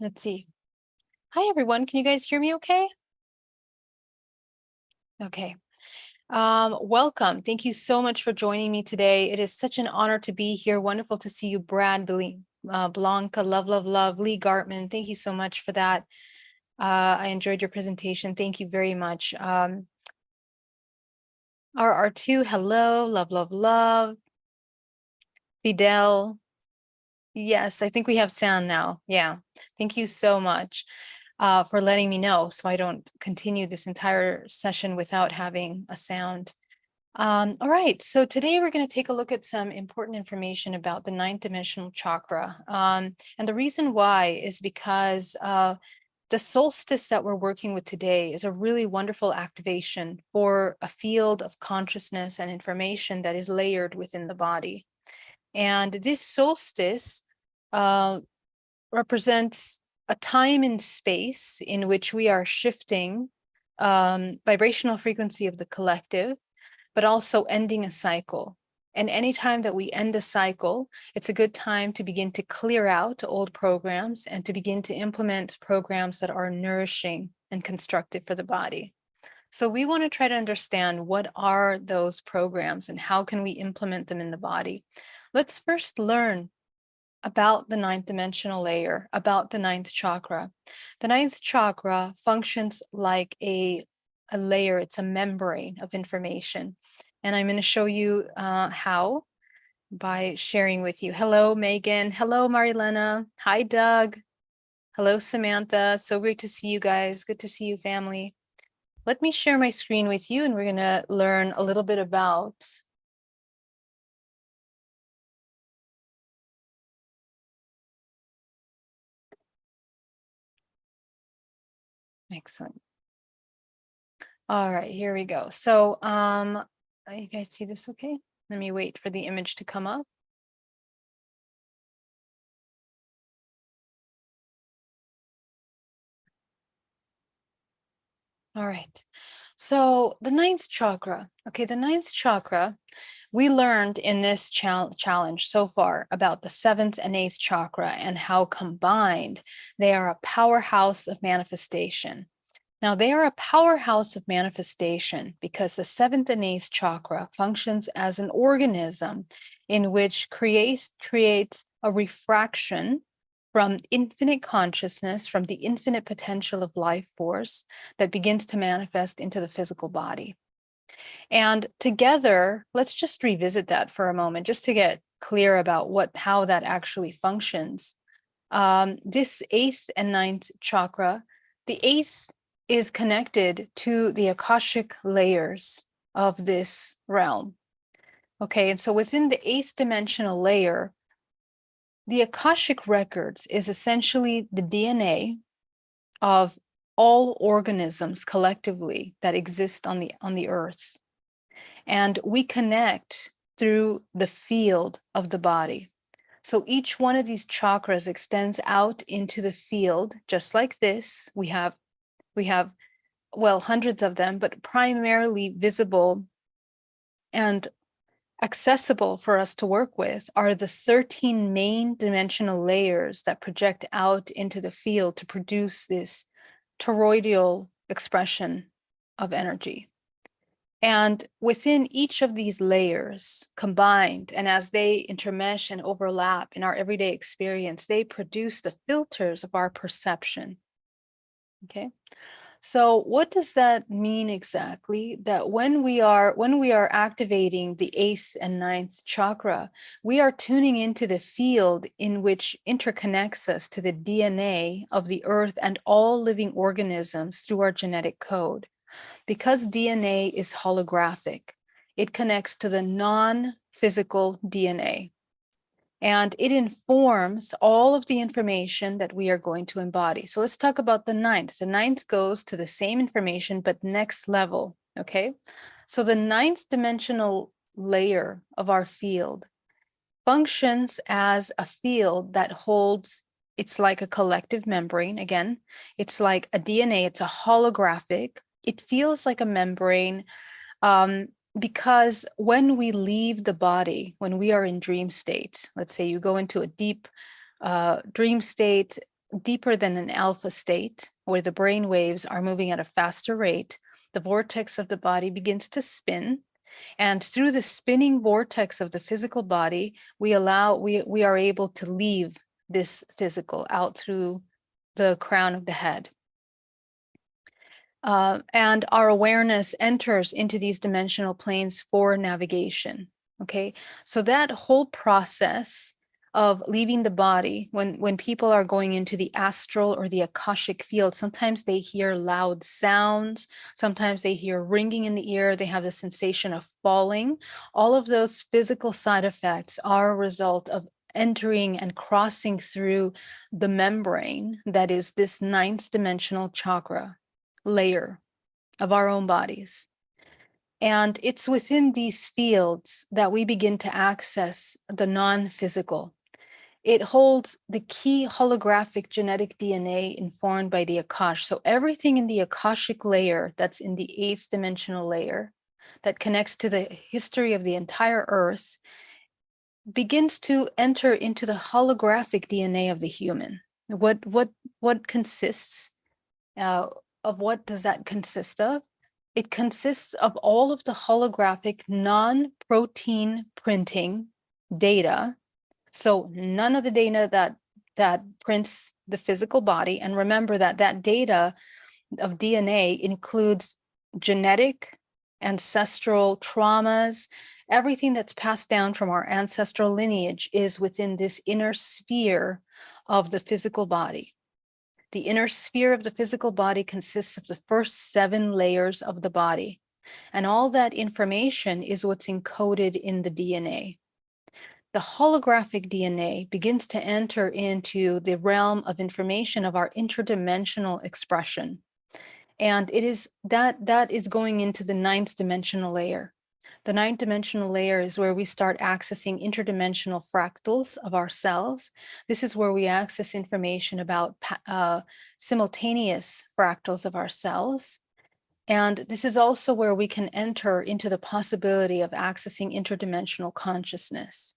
Let's see. Hi, everyone. Can you guys hear me okay? Okay. Welcome. Thank you so much for joining me today. It is such an honor to be here. Wonderful to see you, Brad, Blanca, love, Lee Gartman. Thank you so much for that. I enjoyed your presentation. Thank you very much. RR2, hello, love. Fidel. Yes, I think we have sound now. Yeah. Thank you so much for letting me know so I don't continue this entire session without having a sound. All right, so today we're going to take a look at some important information about the ninth dimensional chakra. And the reason why is because the solstice that we're working with today is a really wonderful activation for a field of consciousness and information that is layered within the body. And this solstice represents a time and space in which we are shifting vibrational frequency of the collective, but also ending a cycle. And anytime that we end a cycle, it's a good time to begin to clear out old programs and to begin to implement programs that are nourishing and constructive for the body. So we want to try to understand what are those programs and how can we implement them in the body. Let's first learn about the ninth dimensional layer, about the ninth chakra. The ninth chakra functions like a layer, it's a membrane of information. And I'm going to show you how by sharing with you. Hello, Megan. Hello, Marilena. Hi, Doug. Hello, Samantha. So great to see you guys. Good to see you, family. Let me share my screen with you and we're going to learn a little bit about excellent. All right, here we go. So you guys see this okay? Let me wait for the image to come up. All right. So the ninth chakra. Okay, the ninth chakra, we learned in this challenge so far about the seventh and eighth chakra and how combined they are a powerhouse of manifestation. Now, they are a powerhouse of manifestation because the seventh and eighth chakra functions as an organism in which creates a refraction from infinite consciousness, from the infinite potential of life force that begins to manifest into the physical body. And together, let's just revisit that for a moment, just to get clear about how that actually functions. This eighth and ninth chakra, the eighth is connected to the Akashic layers of this realm. Okay, and so within the eighth dimensional layer, the Akashic records is essentially the DNA of all organisms collectively that exist on the earth. And we connect through the field of the body. So each one of these chakras extends out into the field, just like this. We have, well, hundreds of them, but primarily visible and accessible for us to work with are the 13 main dimensional layers that project out into the field to produce this toroidal expression of energy. And within each of these layers combined, and as they intermesh and overlap in our everyday experience, they produce the filters of our perception. Okay. So what does that mean exactly? That when we are activating the eighth and ninth chakra, we are tuning into the field in which interconnects us to the DNA of the earth and all living organisms through our genetic code. Because DNA is holographic, it connects to the non-physical DNA. And it informs all of the information that we are going to embody. So let's talk about the ninth. The ninth goes to the same information, but next level, okay? So the ninth dimensional layer of our field functions as a field that holds, it's like a collective membrane. Again, it's like a DNA, it's a holographic. It feels like a membrane because when we leave the body, when we are in dream state, let's say you go into a deep dream state, deeper than an alpha state, where the brain waves are moving at a faster rate, the vortex of the body begins to spin. And through the spinning vortex of the physical body, we are able to leave this physical out through the crown of the head. And our awareness enters into these dimensional planes for navigation. Okay, so that whole process of leaving the body, when people are going into the astral or the Akashic field, sometimes they hear loud sounds, sometimes they hear ringing in the ear, they have the sensation of falling. All of those physical side effects are a result of entering and crossing through the membrane that is this ninth dimensional chakra layer of our own bodies. And it's within these fields that we begin to access the non-physical. It holds the key holographic genetic DNA informed by the Akash. So everything in the Akashic layer that's in the 8th dimensional layer that connects to the history of the entire Earth begins to enter into the holographic DNA of the human. What consists of what does that consist of? It consists of all of the holographic non-protein printing data. So none of the data that prints the physical body. And remember that that data of DNA includes genetic, ancestral traumas. Everything that's passed down from our ancestral lineage is within this inner sphere of the physical body. The inner sphere of the physical body consists of the first 7 layers of the body. And all that information is what's encoded in the DNA. The holographic DNA begins to enter into the realm of information of our interdimensional expression. And it is that is going into the 9th dimensional layer. The 9th dimensional layer is where we start accessing interdimensional fractals of ourselves. This is where we access information about simultaneous fractals of ourselves. And this is also where we can enter into the possibility of accessing interdimensional consciousness,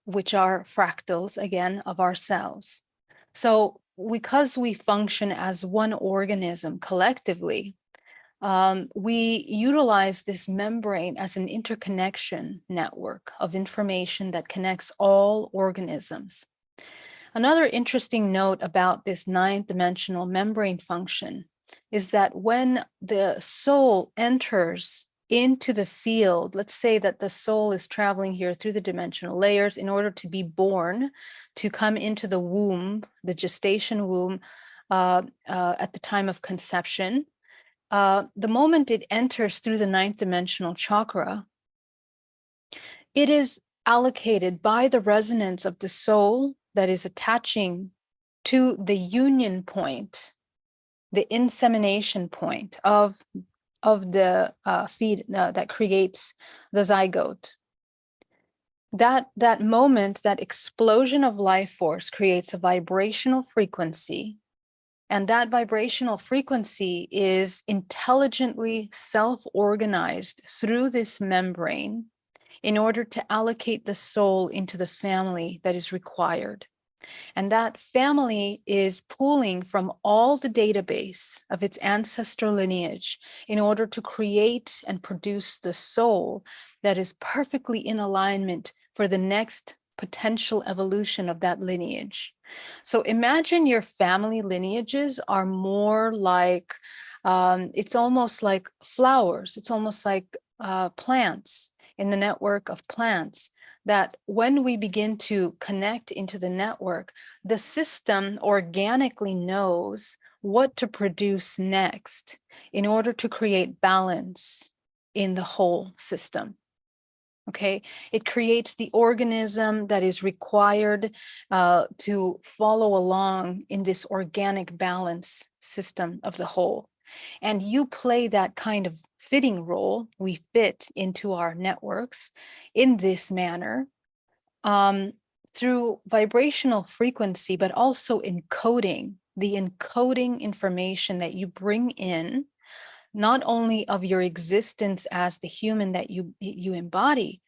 which are fractals, again, of ourselves. So because we function as one organism collectively, we utilize this membrane as an interconnection network of information that connects all organisms. Another interesting note about this 9th dimensional membrane function is that when the soul enters into the field, let's say that the soul is traveling here through the dimensional layers in order to be born, to come into the womb, the gestation womb, at the time of conception. The moment it enters through the 9th dimensional chakra, it is allocated by the resonance of the soul that is attaching to the union point, the insemination point of the feed that creates the zygote. That moment, that explosion of life force creates a vibrational frequency. And that vibrational frequency is intelligently self-organized through this membrane in order to allocate the soul into the family that is required. And that family is pulling from all the database of its ancestral lineage in order to create and produce the soul that is perfectly in alignment for the next potential evolution of that lineage. So imagine your family lineages are more like, it's almost like flowers. It's almost like plants in the network of plants, that when we begin to connect into the network, the system organically knows what to produce next in order to create balance in the whole system. Okay, it creates the organism that is required to follow along in this organic balance system of the whole. And you play that kind of fitting role. We fit into our networks in this manner through vibrational frequency, but also encoding, the encoding information that you bring in, not only of your existence as the human that you embody,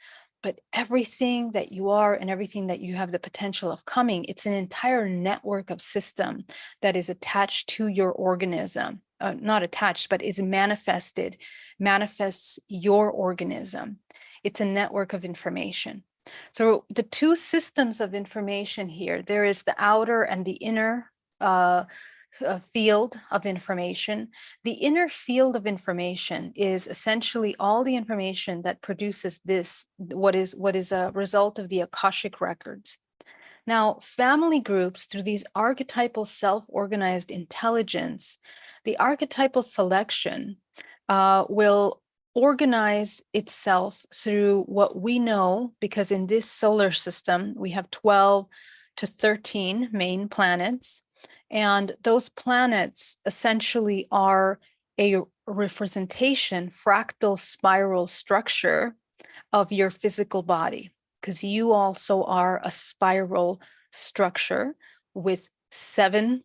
but everything that you are and everything that you have the potential of coming, it's an entire network of system that is attached to your organism, not attached, but is manifests your organism. It's a network of information. So the two systems of information here, there is the outer and the inner field of information. The inner field of information is essentially all the information that produces what is a result of the Akashic records. Now, family groups, through these archetypal self-organized intelligence, the archetypal selection will organize itself through what we know, because in this solar system, we have 12 to 13 main planets. And those planets essentially are a representation, fractal spiral structure of your physical body, because you also are a spiral structure with 7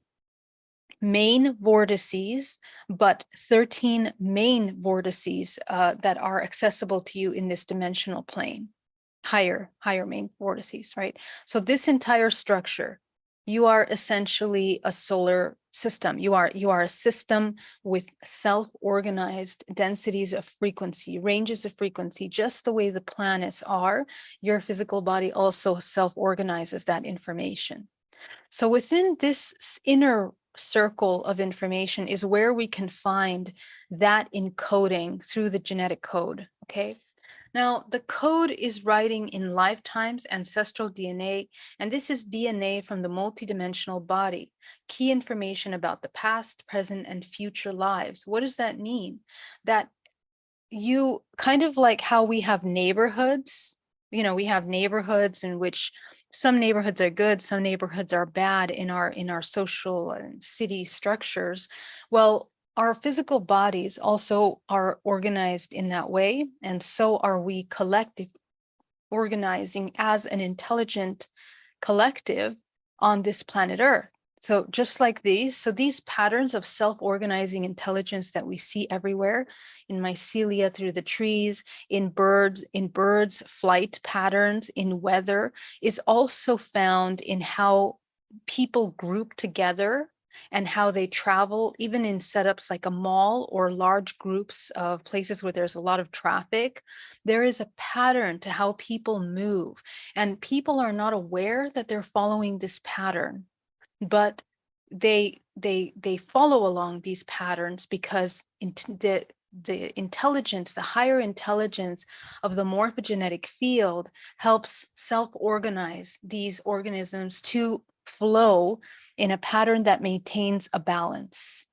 main vortices, but 13 main vortices that are accessible to you in this dimensional plane, higher main vortices, right? So this entire structure, you are essentially a solar system. You are a system with self-organized densities of frequency, ranges of frequency, just the way the planets are. Your physical body also self-organizes that information. So within this inner circle of information is where we can find that encoding through the genetic code, okay? Now, the code is writing in lifetimes, ancestral DNA, and this is DNA from the multidimensional body, key information about the past, present, and future lives. What does that mean? That you kind of like how we have neighborhoods, we have neighborhoods in which some neighborhoods are good, some neighborhoods are bad in our social and city structures. Well, our physical bodies also are organized in that way, and so are we collective organizing as an intelligent collective on this planet Earth. So just like these patterns of self-organizing intelligence that we see everywhere, in mycelia through the trees, in birds, flight patterns, in weather, is also found in how people group together and how they travel, even in setups like a mall or large groups of places where there's a lot of traffic. There is a pattern to how people move, and people are not aware that they're following this pattern, but they follow along these patterns because the intelligence, the higher intelligence of the morphogenetic field helps self-organize these organisms to flow in a pattern that maintains a balance.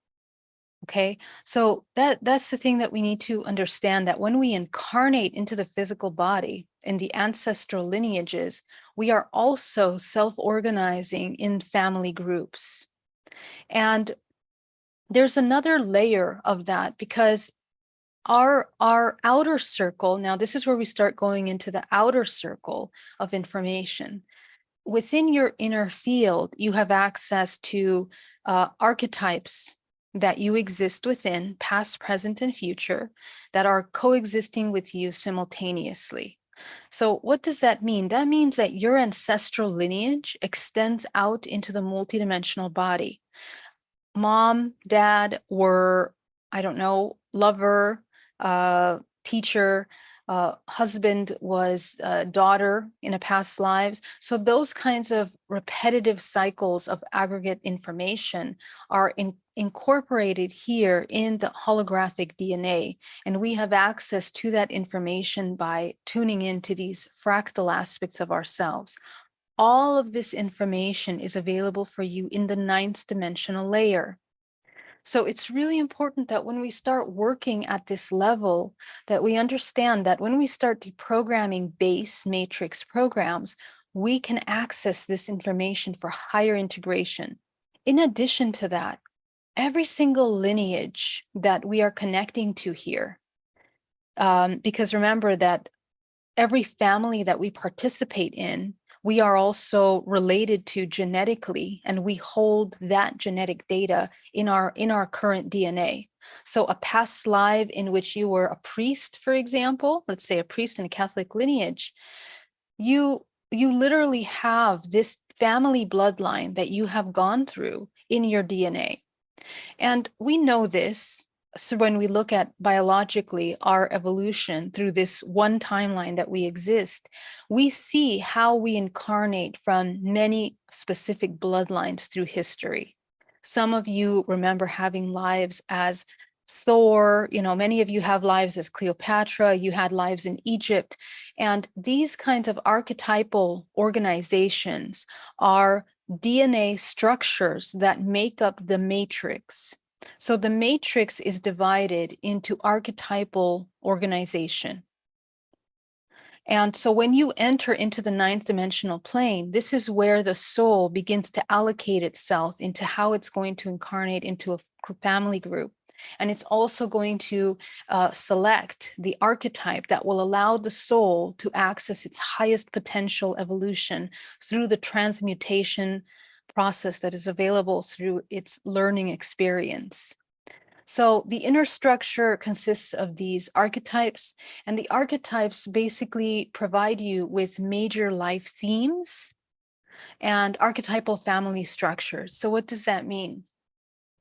Okay, so that's the thing that we need to understand, that when we incarnate into the physical body in the ancestral lineages, we are also self-organizing in family groups. And there's another layer of that, because our outer circle, now this is where we start going into the outer circle of information. Within your inner field, you have access to archetypes that you exist within, past, present, and future, that are coexisting with you simultaneously. So what does that mean? That means that your ancestral lineage extends out into the multidimensional body. Mom, dad were, I don't know, lover, teacher, husband was daughter in a past lives. So those kinds of repetitive cycles of aggregate information are incorporated here in the holographic DNA. And we have access to that information by tuning into these fractal aspects of ourselves. All of this information is available for you in the 9th dimensional layer. So it's really important that when we start working at this level, that we understand that when we start deprogramming base matrix programs, we can access this information for higher integration. In addition to that, every single lineage that we are connecting to here, because remember that every family that we participate in, we are also related to genetically, and we hold that genetic data in our current DNA. So a past life in which you were a priest, for example, let's say a priest in a Catholic lineage, you literally have this family bloodline that you have gone through in your DNA. And we know this. So when we look at biologically our evolution through this one timeline that we exist, we see how we incarnate from many specific bloodlines through history. Some of you remember having lives as Thor, many of you have lives as Cleopatra, you had lives in Egypt. And these kinds of archetypal organizations are DNA structures that make up the matrix. So the matrix is divided into archetypal organization. And so when you enter into the ninth dimensional plane, this is where the soul begins to allocate itself into how it's going to incarnate into a family group. And it's also going to select the archetype that will allow the soul to access its highest potential evolution through the transmutation process that is available through its learning experience. So the inner structure consists of these archetypes, and the archetypes basically provide you with major life themes and archetypal family structures. So what does that mean?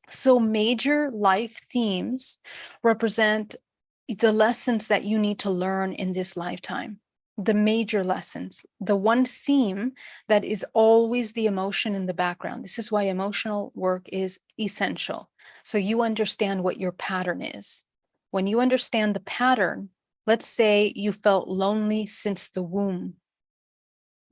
So major life themes represent the lessons that you need to learn in this lifetime, the major lessons, the one theme that is always the emotion in the background. This is why emotional work is essential. So you understand what your pattern is. When you understand the pattern, let's say you felt lonely since the womb.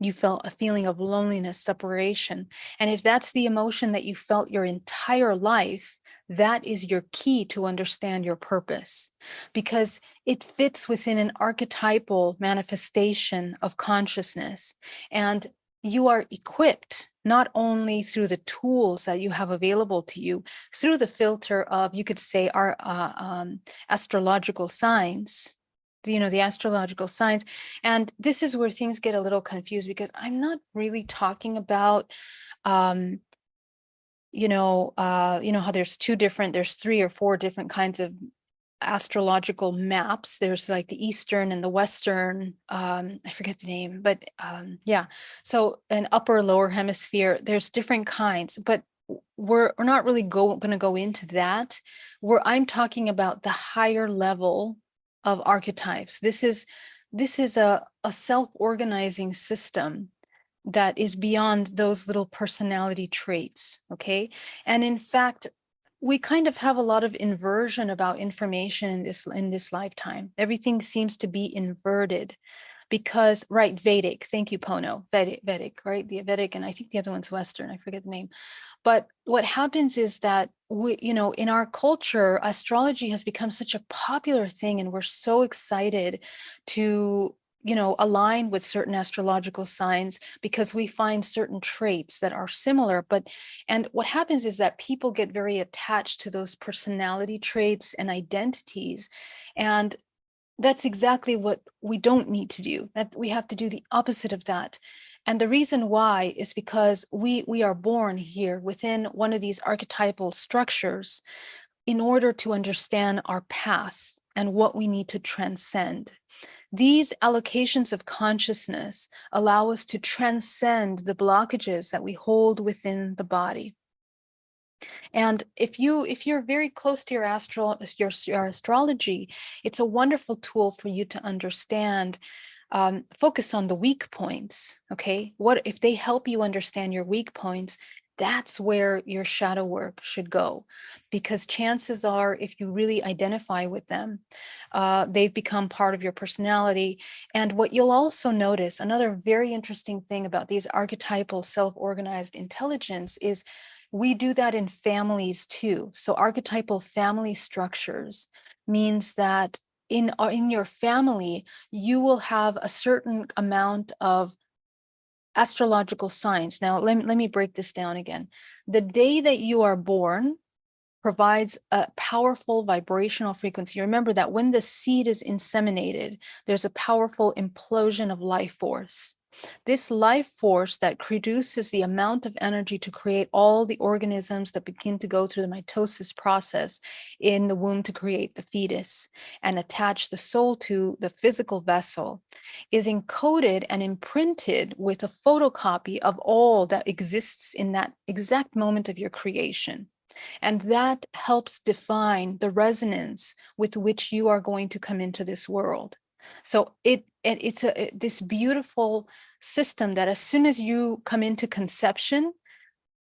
You felt a feeling of loneliness, separation. And if that's the emotion that you felt your entire life, that is your key to understand your purpose, because it fits within an archetypal manifestation of consciousness. And you are equipped not only through the tools that you have available to you, through the filter of, you could say, our astrological signs, the astrological signs. And this is where things get a little confused, because I'm not really talking about how there's three or four different kinds of astrological maps. There's like the Eastern and the Western, I forget the name, but yeah. So an upper, lower hemisphere, there's different kinds, but we're not really going to go into that. Where I'm talking about the higher level of archetypes. This is a self-organizing system that is beyond those little personality traits, okay? And in fact, we kind of have a lot of inversion about information in this lifetime. Everything seems to be inverted because, right, Vedic, thank you, Pono, Vedic, right? The Vedic, and I think the other one's Western, I forget the name. But what happens is that in our culture, astrology has become such a popular thing, and we're so excited to align with certain astrological signs because we find certain traits that are similar. And what happens is that people get very attached to those personality traits and identities. And that's exactly what we don't need to do. That we have to do the opposite of that. And the reason why is because we are born here within one of these archetypal structures in order to understand our path and what we need to transcend. These allocations of consciousness allow us to transcend the blockages that we hold within the body. And if you're very close to your astrology, it's a wonderful tool for you to understand. Focus on the weak points. Okay, what if they help you understand your weak points? That's where your shadow work should go, because chances are, if you really identify with them, they've become part of your personality. And what you'll also notice, another very interesting thing about these archetypal self-organized intelligence, is we do that in families too. So archetypal family structures means that in your family, you will have a certain amount of astrological signs. Now, let me break this down again. The day that you are born provides a powerful vibrational frequency. Remember that when the seed is inseminated, there's a powerful implosion of life force. This life force that produces the amount of energy to create all the organisms that begin to go through the mitosis process in the womb to create the fetus and attach the soul to the physical vessel is encoded and imprinted with a photocopy of all that exists in that exact moment of your creation. And that helps define the resonance with which you are going to come into this world. So it's this beautiful system that as soon as you come into conception,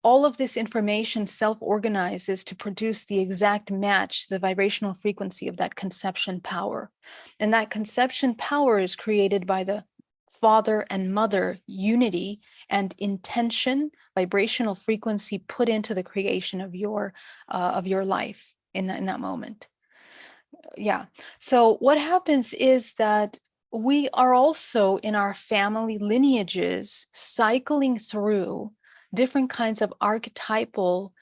all of this information self-organizes to produce the exact match, the vibrational frequency of that conception power. And that conception power is created by the father and mother unity and intention, vibrational frequency put into the creation of your life in that moment. Yeah. So what happens is that we are also in our family lineages cycling through different kinds of archetypal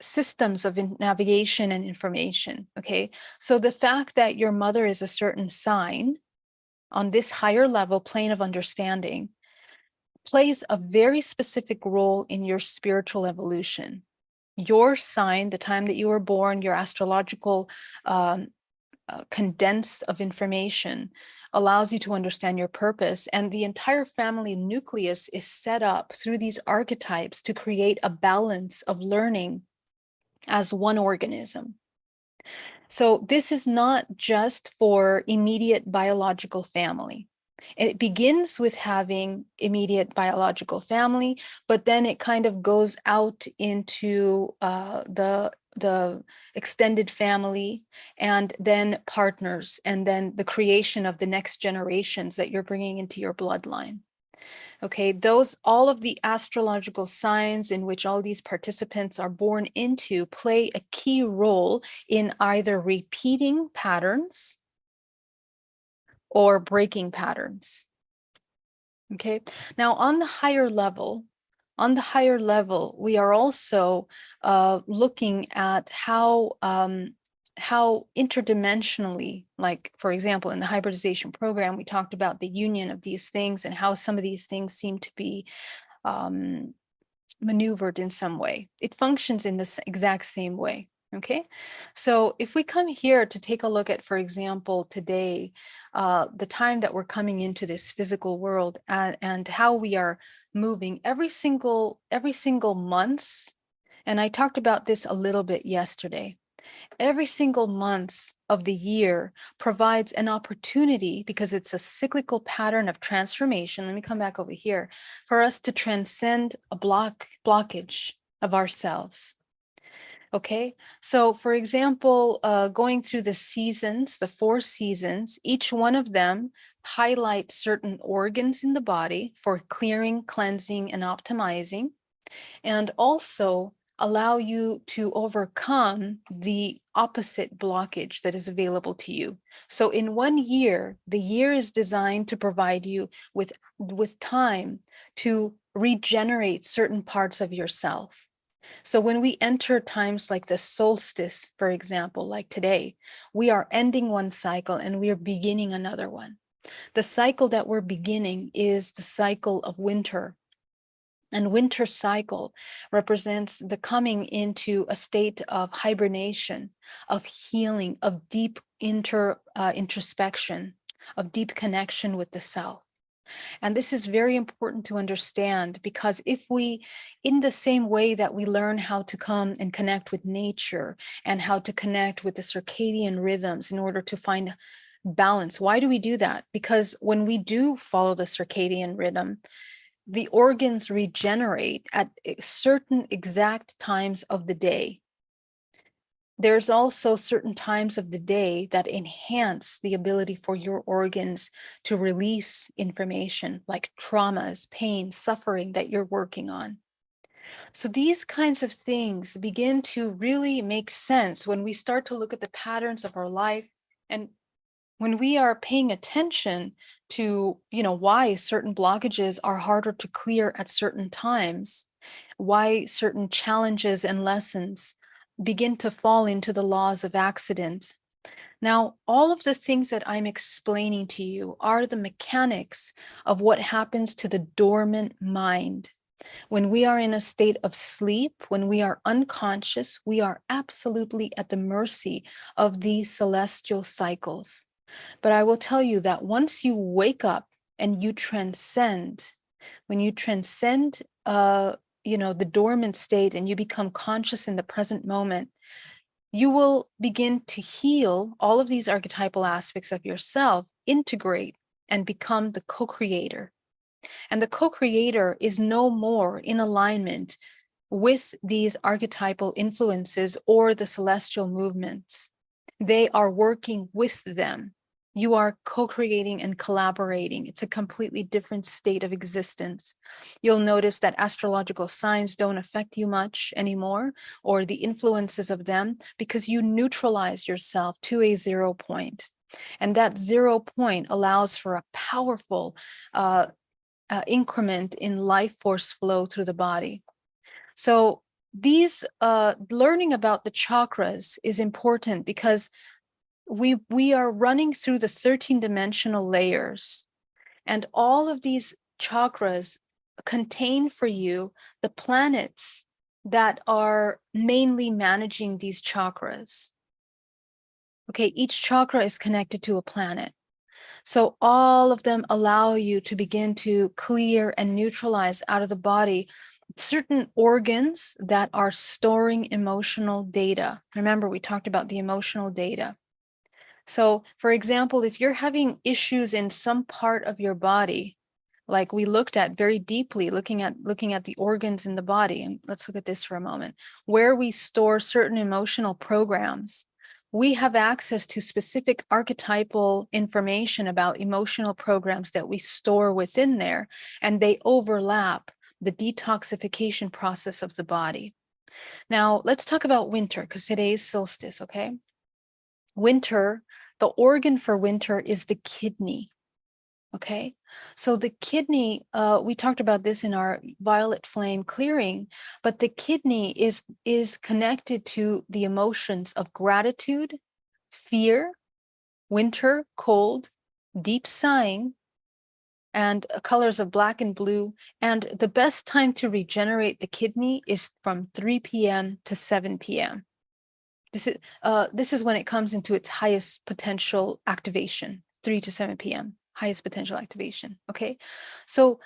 systems of navigation and information. Okay. So the fact that your mother is a certain sign on this higher level plane of understanding plays a very specific role in your spiritual evolution. Your sign, the time that you were born, your astrological condense of information allows you to understand your purpose. And the entire family nucleus is set up through these archetypes to create a balance of learning as one organism. So this is not just for immediate biological family. It begins with having immediate biological family, but then it kind of goes out into the extended family, and then partners, and then the creation of the next generations that you're bringing into your bloodline. Okay, all of the astrological signs in which all these participants are born into play a key role in either repeating patterns or breaking patterns. Okay, now on the higher level, we are also looking at how interdimensionally, like for example, in the hybridization program, we talked about the union of these things and how some of these things seem to be maneuvered in some way. It functions in the exact same way. Okay, so if we come here to take a look at, for example, today, the time that we're coming into this physical world and how we are moving every single month, and I talked about this a little bit yesterday. Every single month of the year provides an opportunity, because it's a cyclical pattern of transformation. Let me come back over here, for us to transcend a blockage of ourselves. Okay, so for example, going through the seasons, the 4 seasons, each one of them highlight certain organs in the body for clearing, cleansing, and optimizing, and also allow you to overcome the opposite blockage that is available to you. So in 1 year, the year is designed to provide you with time to regenerate certain parts of yourself. So when we enter times like the solstice, for example, like today, we are ending one cycle and we are beginning another one. The cycle that we're beginning is the cycle of winter. And winter cycle represents the coming into a state of hibernation, of healing, of deep introspection, of deep connection with the self. And this is very important to understand, because if we, in the same way that we learn how to come and connect with nature and how to connect with the circadian rhythms in order to find balance, why do we do that? Because when we do follow the circadian rhythm, the organs regenerate at certain exact times of the day. There's also certain times of the day that enhance the ability for your organs to release information like traumas, pain, suffering that you're working on. So these kinds of things begin to really make sense when we start to look at the patterns of our life, and when we are paying attention to, why certain blockages are harder to clear at certain times, why certain challenges and lessons begin to fall into the laws of accident Now, all of the things that I'm explaining to you are the mechanics of what happens to the dormant mind. When we are in a state of sleep, when we are unconscious, we are absolutely at the mercy of these celestial cycles. But I will tell you that once you wake up and you transcend, when you transcend, the dormant state and you become conscious in the present moment, you will begin to heal all of these archetypal aspects of yourself, integrate, and become the co-creator. And the co-creator is no more in alignment with these archetypal influences or the celestial movements. They are working with them. You are co-creating and collaborating. It's a completely different state of existence. You'll notice that astrological signs don't affect you much anymore, or the influences of them, because you neutralize yourself to a 0 point. And that 0 point allows for a powerful increment in life force flow through the body. So these learning about the chakras is important because we are running through the 13-dimensional layers, and all of these chakras contain for you the planets that are mainly managing these chakras. Okay, each chakra is connected to a planet. So all of them allow you to begin to clear and neutralize out of the body certain organs that are storing emotional data. Remember, we talked about the emotional data. So, for example, if you're having issues in some part of your body, like we looked at very deeply, looking at the organs in the body, and let's look at this for a moment, where we store certain emotional programs, we have access to specific archetypal information about emotional programs that we store within there, and they overlap the detoxification process of the body. Now, let's talk about winter, because today is solstice, okay? Winter, the organ for winter is the kidney. Okay, so the kidney, we talked about this in our violet flame clearing, but the kidney is connected to the emotions of gratitude, fear, winter, cold, deep sighing, and colors of black and blue. And the best time to regenerate the kidney is from 3 p.m. to 7 p.m. This is when it comes into its highest potential activation, 3 to 7 p.m., highest potential activation. Okay, so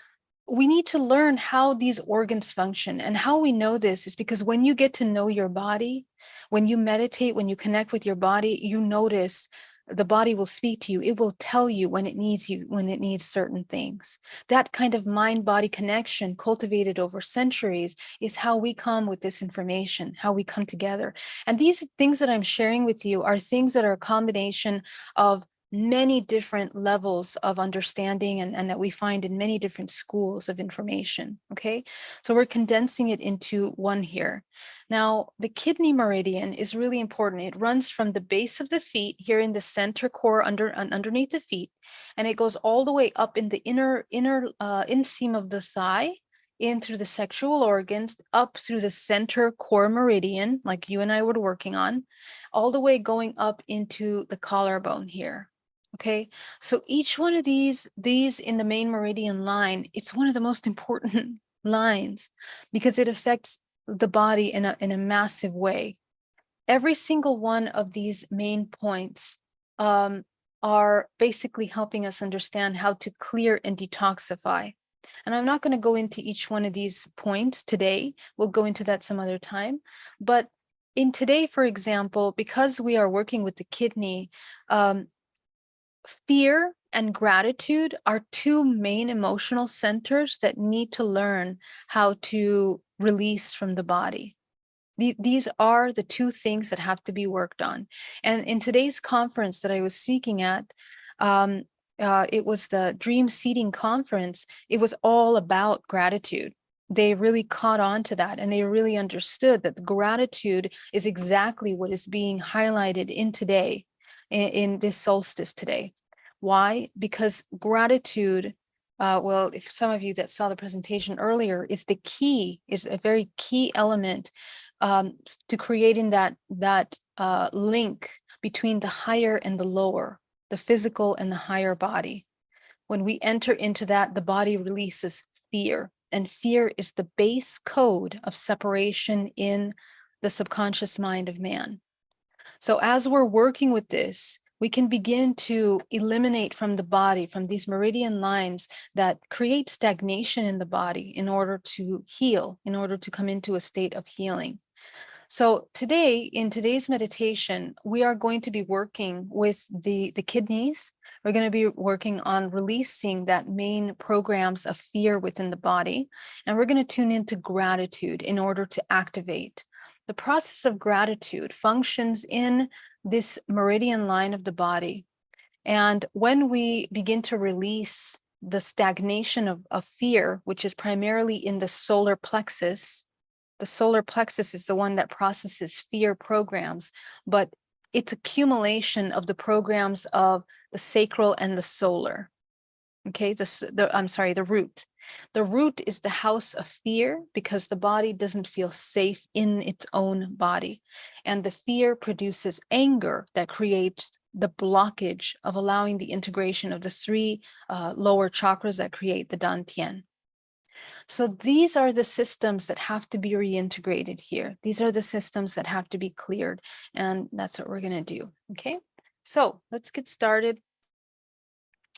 we need to learn how these organs function. And how we know this is because when you get to know your body, when you meditate, when you connect with your body, you notice the body will speak to you. It will tell you, when it needs certain things. That kind of mind-body connection cultivated over centuries is how we come with this information, how we come together. And these things that I'm sharing with you are things that are a combination of many different levels of understanding and that we find in many different schools of information. Okay, so we're condensing it into one here. Now, the kidney meridian is really important. It runs from the base of the feet here in the center core underneath the feet, and it goes all the way up in the inner inseam of the thigh, in through the sexual organs, up through the center core meridian, like you and I were working on, all the way going up into the collarbone here. Okay, so each one of these in the main meridian line, it's one of the most important lines because it affects the body in a massive way. Every single one of these main points are basically helping us understand how to clear and detoxify. And I'm not going to go into each one of these points today. We'll go into that some other time. But in today, for example, because we are working with the kidney, fear and gratitude are two main emotional centers that need to learn how to release from the body. These are the two things that have to be worked on. And in today's conference that I was speaking at, it was the Dream Seeding Conference. It was all about gratitude. They really caught on to that, and they really understood that gratitude is exactly what is being highlighted in today, in this solstice today. Why? Because gratitude, well, if some of you that saw the presentation earlier, is a very key element to creating that link between the higher and the lower, the physical and the higher body. When we enter into that, the body releases fear, and fear is the base code of separation in the subconscious mind of man. So as we're working with this, we can begin to eliminate from the body, from these meridian lines that create stagnation in the body in order to heal, in order to come into a state of healing. So today, in today's meditation, we are going to be working with the kidneys. We're going to be working on releasing that main programs of fear within the body. And we're going to tune into gratitude in order to activate. The process of gratitude functions in this meridian line of the body. And when we begin to release the stagnation of fear, which is primarily in the solar plexus, the solar plexus is the one that processes fear programs, but it's accumulation of the programs of the sacral and the solar. Okay, the root. The root is the house of fear because the body doesn't feel safe in its own body. And the fear produces anger that creates the blockage of allowing the integration of the three lower chakras that create the dantian. So these are the systems that have to be reintegrated here. These are the systems that have to be cleared. And that's what we're going to do. Okay, so let's get started.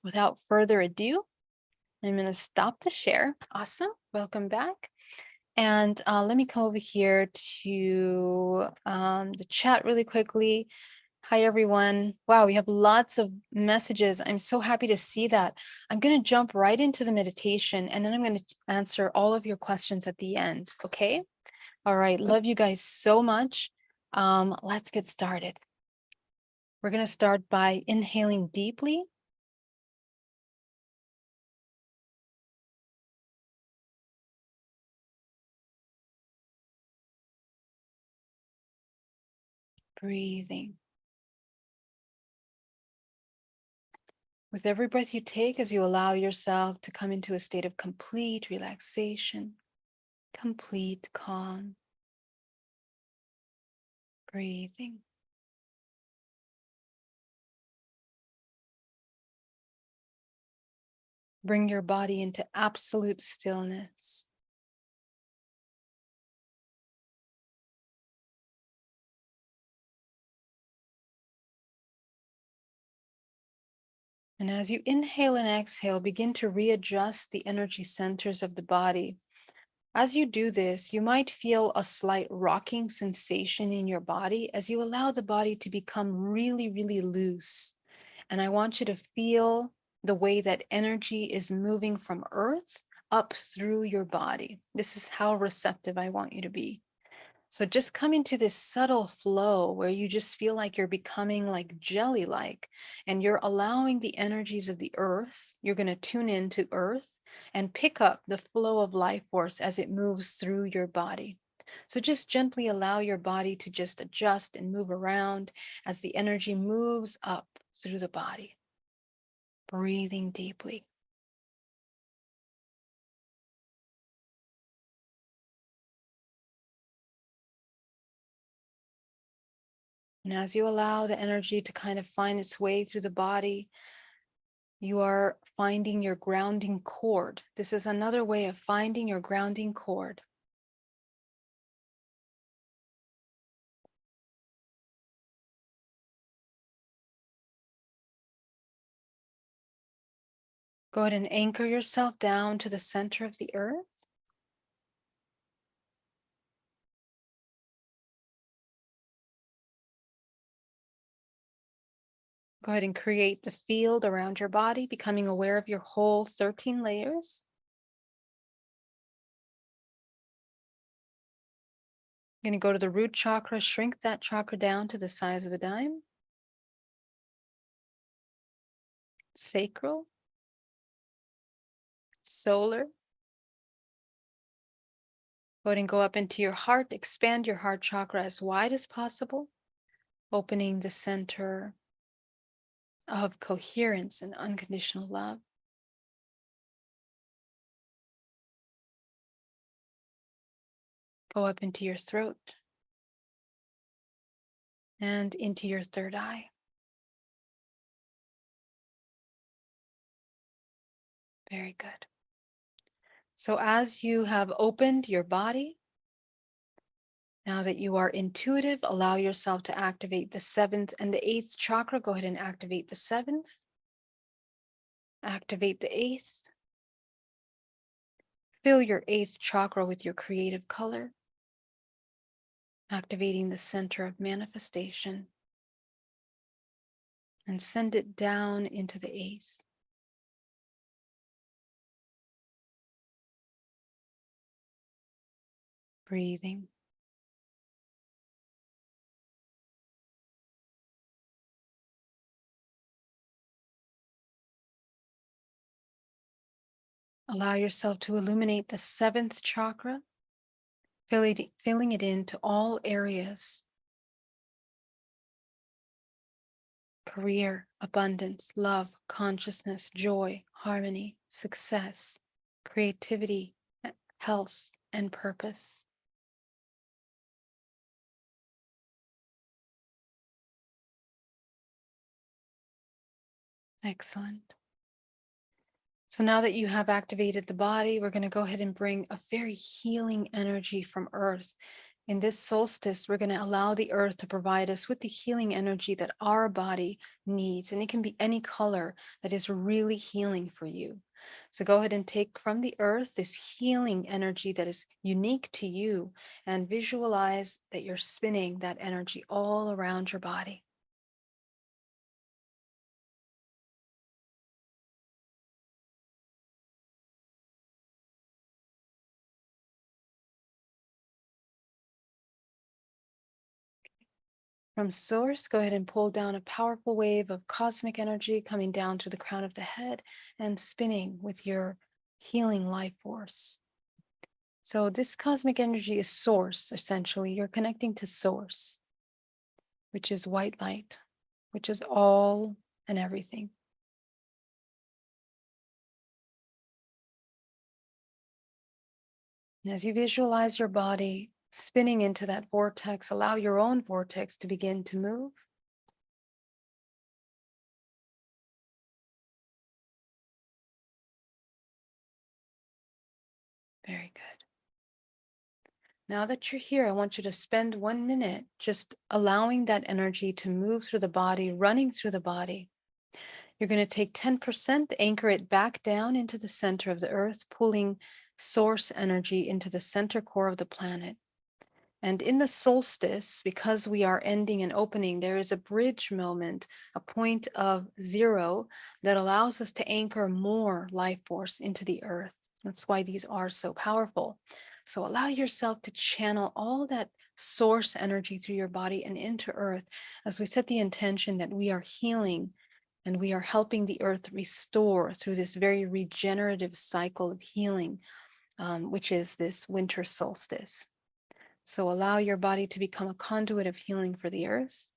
Without further ado, I'm going to stop the share. Awesome. Welcome back. And let me come over here to the chat really quickly. Hi, everyone. Wow, we have lots of messages. I'm so happy to see that. I'm going to jump right into the meditation, and then I'm going to answer all of your questions at the end. Okay? All right. Love you guys so much. Let's get started. We're going to start by inhaling deeply. Breathing. With every breath you take, as you allow yourself to come into a state of complete relaxation, complete calm, breathing. Bring your body into absolute stillness. And as you inhale and exhale, begin to readjust the energy centers of the body. As you do this, you might feel a slight rocking sensation in your body as you allow the body to become really, really loose. And I want you to feel the way that energy is moving from earth up through your body. This is how receptive I want you to be. So just come into this subtle flow where you just feel like you're becoming like jelly-like, and you're allowing the energies of the earth. You're going to tune into earth and pick up the flow of life force as it moves through your body. So just gently allow your body to just adjust and move around as the energy moves up through the body. Breathing deeply. And as you allow the energy to kind of find its way through the body, you are finding your grounding cord. This is another way of finding your grounding cord. Go ahead and anchor yourself down to the center of the earth. Go ahead and create the field around your body, becoming aware of your whole 13 layers. You're going to go to the root chakra, shrink that chakra down to the size of a dime. Sacral, solar. Go ahead and go up into your heart, expand your heart chakra as wide as possible, opening the center of coherence and unconditional love. Go up into your throat. and into your third eye. Very good. So as you have opened your body, now that you are intuitive, allow yourself to activate the seventh and the eighth chakra. Go ahead and activate the seventh, activate the eighth. Fill your eighth chakra with your creative color, activating the center of manifestation, and send it down into the eighth. Breathing. Allow yourself to illuminate the seventh chakra, filling it into all areas: career, abundance, love, consciousness, joy, harmony, success, creativity, health, and purpose. Excellent. So now that you have activated the body, we're going to go ahead and bring a very healing energy from Earth. In this solstice, we're going to allow the Earth to provide us with the healing energy that our body needs. And it can be any color that is really healing for you. So go ahead and take from the Earth this healing energy that is unique to you, and visualize that you're spinning that energy all around your body. From source, go ahead and pull down a powerful wave of cosmic energy coming down to the crown of the head and spinning with your healing life force. So this cosmic energy is source, essentially. You're connecting to source, which is white light, which is all and everything. And as you visualize your body spinning into that vortex, allow your own vortex to begin to move. Very good. Now that you're here, I want you to spend 1 minute just allowing that energy to move through the body, running through the body. You're going to take 10%, anchor it back down into the center of the earth, pulling source energy into the center core of the planet. And in the solstice, because we are ending and opening, there is a bridge moment, a point of zero that allows us to anchor more life force into the earth. That's why these are so powerful. So allow yourself to channel all that source energy through your body and into earth as we set the intention that we are healing and we are helping the earth restore through this very regenerative cycle of healing, which is this winter solstice. So allow your body to become a conduit of healing for the earth.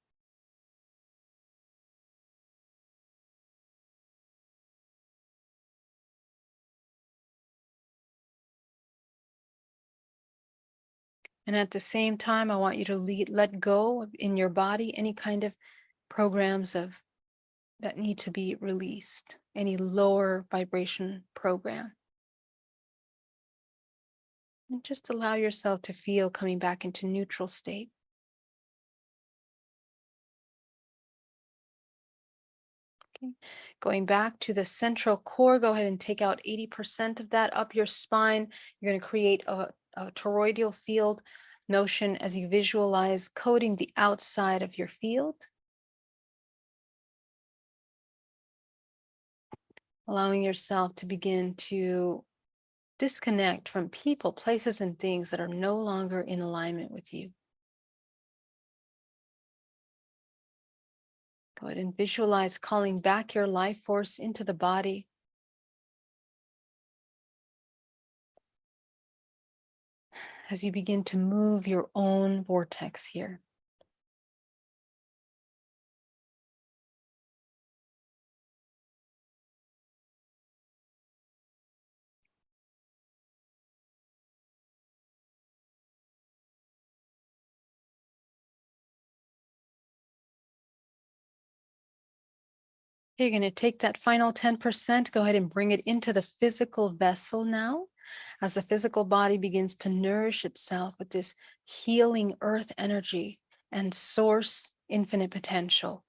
And at the same time, I want you to let go of, in your body, any kind of programs that need to be released, any lower vibration program. And just allow yourself to feel coming back into neutral state. Okay. Going back to the central core, go ahead and take out 80% of that up your spine. You're going to create a toroidal field motion as you visualize coating the outside of your field, allowing yourself to begin to disconnect from people, places, and things that are no longer in alignment with you. Go ahead and visualize calling back your life force into the body. As you begin to move your own vortex here. You're going to take that final 10%, go ahead and bring it into the physical vessel now, as the physical body begins to nourish itself with this healing earth energy and source infinite potential.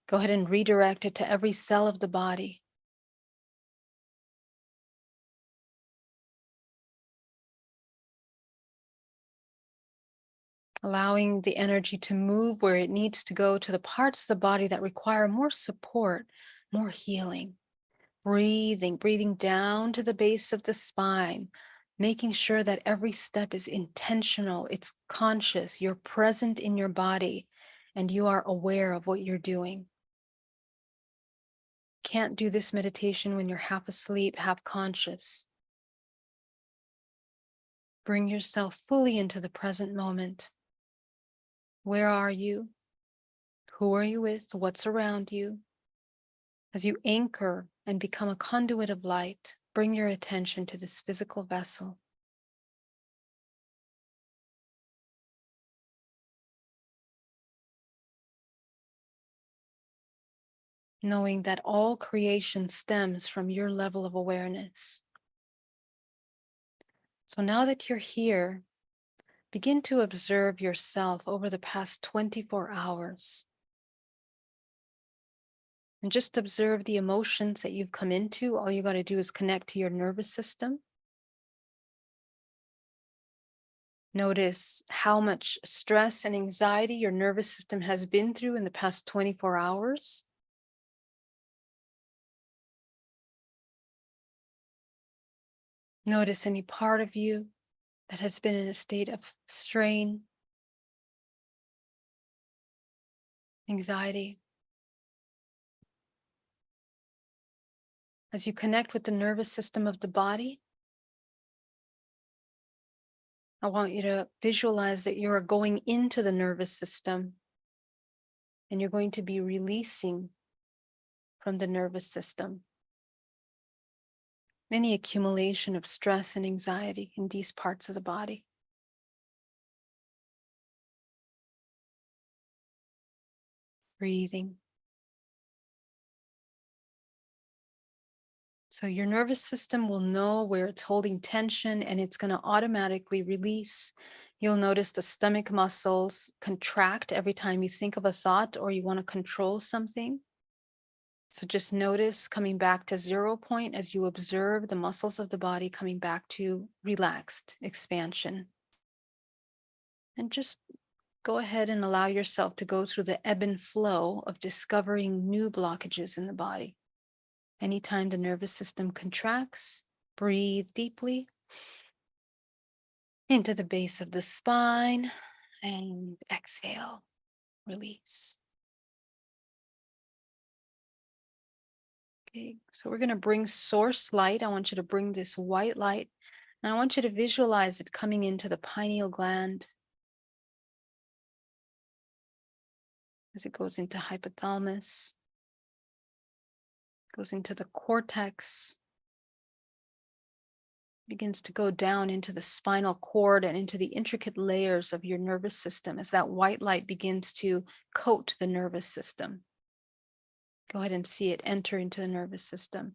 Go ahead and redirect it to every cell of the body. Allowing the energy to move where it needs to go to the parts of the body that require more support, more healing. Breathing down to the base of the spine, making sure that every step is intentional, it's conscious, you're present in your body, and you are aware of what you're doing. Can't do this meditation when you're half asleep, half conscious. Bring yourself fully into the present moment. Where are you? Who are you with? What's around you? As you anchor and become a conduit of light, bring your attention to this physical vessel. Knowing that all creation stems from your level of awareness. So now that you're here, begin to observe yourself over the past 24 hours. And just observe the emotions that you've come into. All you got to do is connect to your nervous system. Notice how much stress and anxiety your nervous system has been through in the past 24 hours. Notice any part of you that has been in a state of strain, anxiety. As you connect with the nervous system of the body, I want you to visualize that you are going into the nervous system and you're going to be releasing from the nervous system any accumulation of stress and anxiety in these parts of the body. Breathing. So your nervous system will know where it's holding tension and it's going to automatically release. You'll notice the stomach muscles contract every time you think of a thought or you want to control something. So just notice coming back to 0 point as you observe the muscles of the body coming back to relaxed expansion. And just go ahead and allow yourself to go through the ebb and flow of discovering new blockages in the body. Anytime the nervous system contracts, breathe deeply into the base of the spine and exhale, release. Okay, so we're going to bring source light. I want you to bring this white light, and I want you to visualize it coming into the pineal gland as it goes into hypothalamus, goes into the cortex, begins to go down into the spinal cord and into the intricate layers of your nervous system as that white light begins to coat the nervous system. Go ahead and see it enter into the nervous system.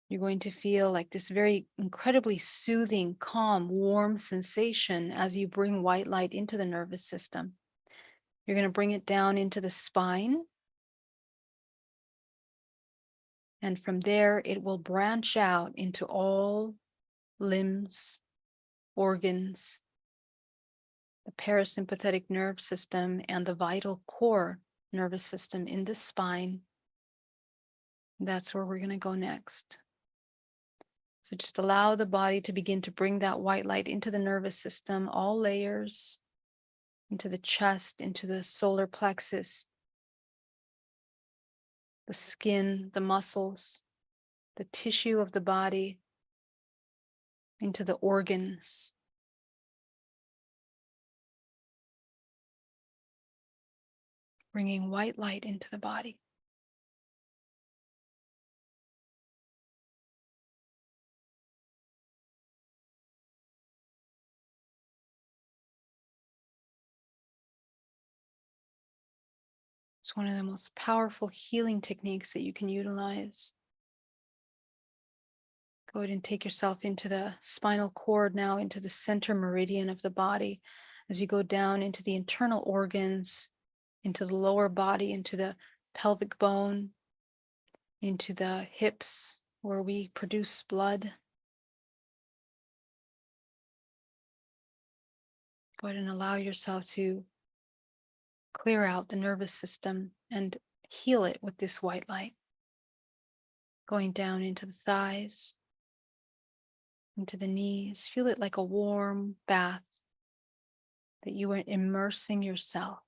You're going to feel like this very incredibly soothing, calm, warm sensation as you bring white light into the nervous system. You're going to bring it down into the spine. And from there, it will branch out into all limbs, organs, the parasympathetic nerve system, and the vital core nervous system in the spine. That's where we're going to go next. So just allow the body to begin to bring that white light into the nervous system, all layers, into the chest, into the solar plexus, the skin, the muscles, the tissue of the body, into the organs. Bringing white light into the body. It's one of the most powerful healing techniques that you can utilize. Go ahead and take yourself into the spinal cord now, into the center meridian of the body, as you go down into the internal organs, into the lower body, into the pelvic bone, into the hips where we produce blood. Go ahead and allow yourself to clear out the nervous system and heal it with this white light. Going down into the thighs, into the knees. Feel it like a warm bath that you are immersing yourself.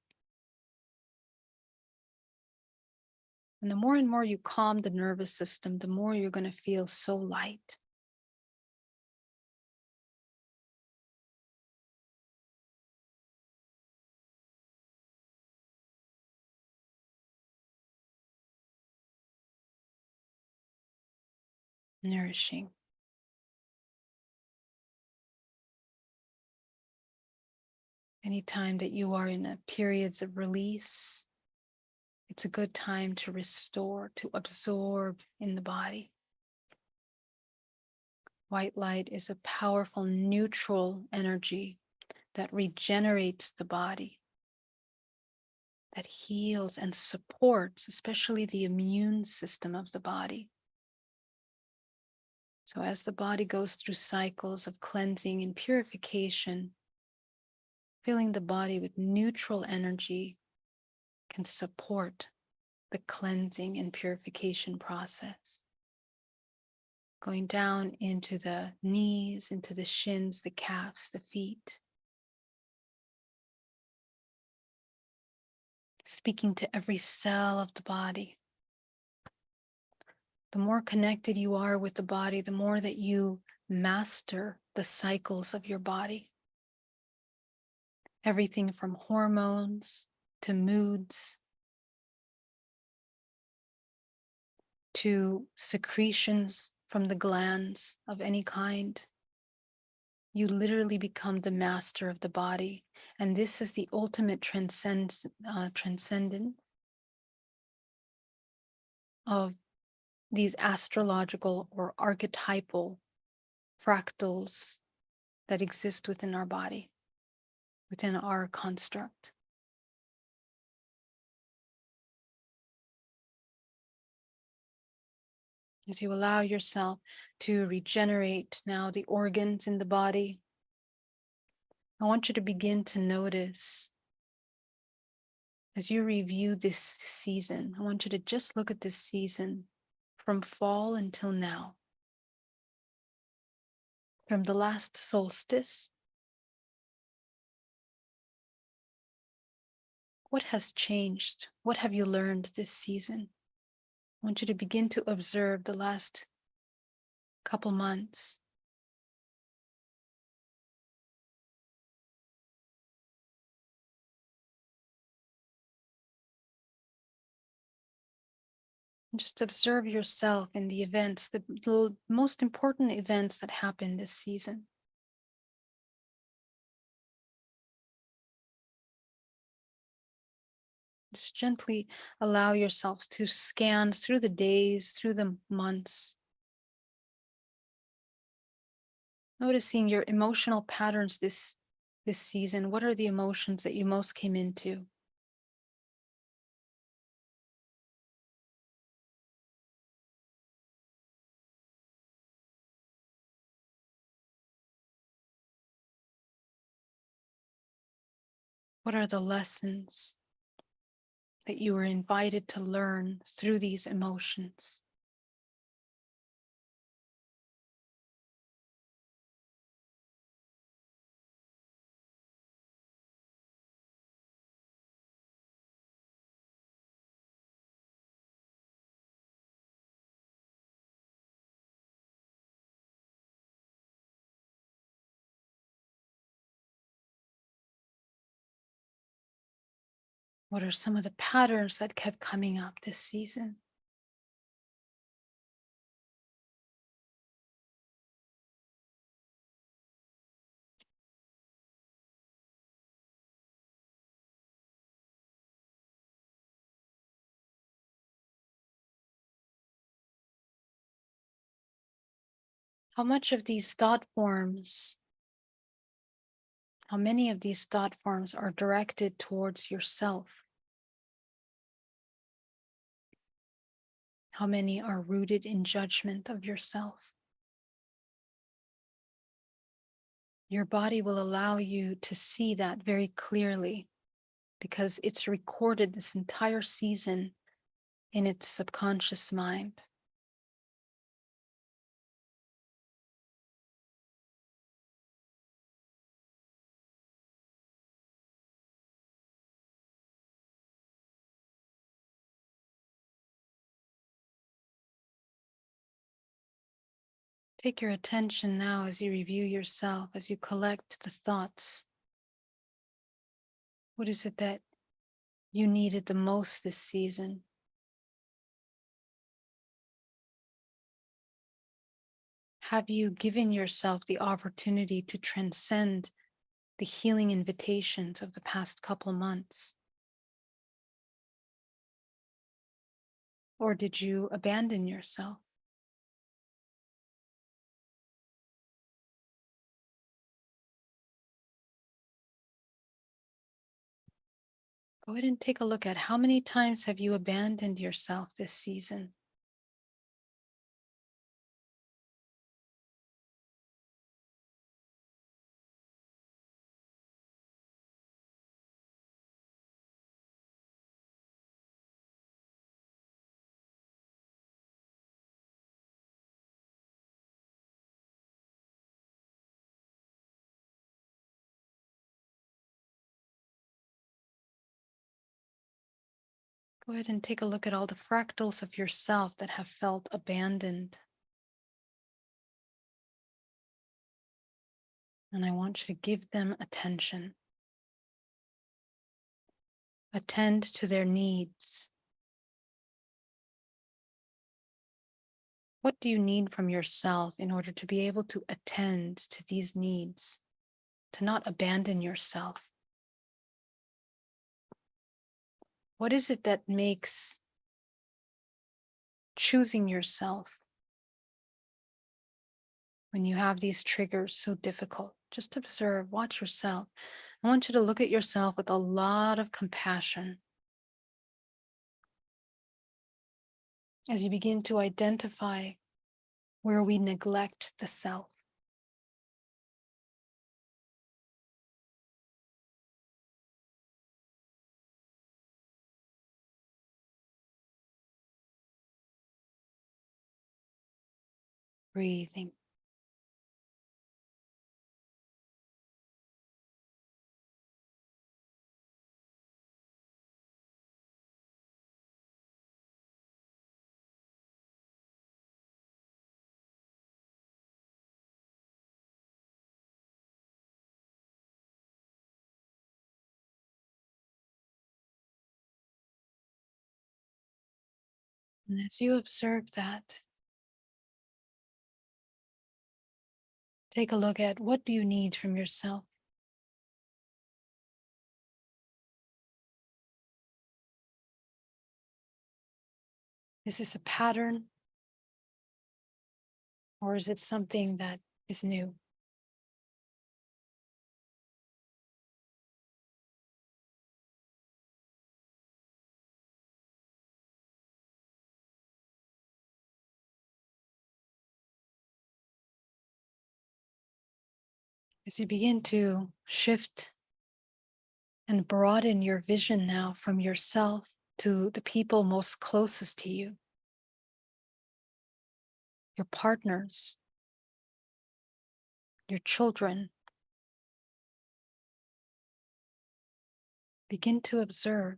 And the more and more you calm the nervous system, the more you're going to feel so light. Nourishing. Anytime that you are in a periods of release, it's a good time to restore, to absorb in the body. White light is a powerful neutral energy that regenerates the body, that heals and supports, especially the immune system of the body. So as the body goes through cycles of cleansing and purification, filling the body with neutral energy can support the cleansing and purification process. Going down into the knees, into the shins, the calves, the feet. Speaking to every cell of the body. The more connected you are with the body, the more that you master the cycles of your body. Everything from hormones to moods to secretions from the glands of any kind. You literally become the master of the body. And this is the ultimate transcendent of these astrological or archetypal fractals that exist within our body, within our construct. As you allow yourself to regenerate now the organs in the body, I want you to begin to notice, as you review this season, I want you to just look at this season from fall until now. From the last solstice, what has changed? What have you learned this season? I want you to begin to observe the last couple months. And just observe yourself in the events, the most important events that happened this season. Just gently allow yourselves to scan through the days, through the months, noticing your emotional patterns this season. What are the emotions that you most came into? What are the lessons that you were invited to learn through these emotions? What are some of the patterns that kept coming up this season? How much of these thought forms, how many of these thought forms are directed towards yourself? How many are rooted in judgment of yourself? Your body will allow you to see that very clearly because it's recorded this entire season in its subconscious mind. Take your attention now as you review yourself, as you collect the thoughts. What is it that you needed the most this season? Have you given yourself the opportunity to transcend the healing invitations of the past couple months? Or did you abandon yourself? Go ahead and take a look at how many times have you abandoned yourself this season? Go ahead and take a look at all the fractals of yourself that have felt abandoned. And I want you to give them attention. Attend to their needs. What do you need from yourself in order to be able to attend to these needs, to not abandon yourself? What is it that makes choosing yourself when you have these triggers so difficult? Just observe, watch yourself. I want you to look at yourself with a lot of compassion as you begin to identify where we neglect the self. Breathing. And as you observe that, take a look at what do you need from yourself. Is this a pattern or is it something that is new? As you begin to shift and broaden your vision now from yourself to the people most closest to you, your partners, your children, begin to observe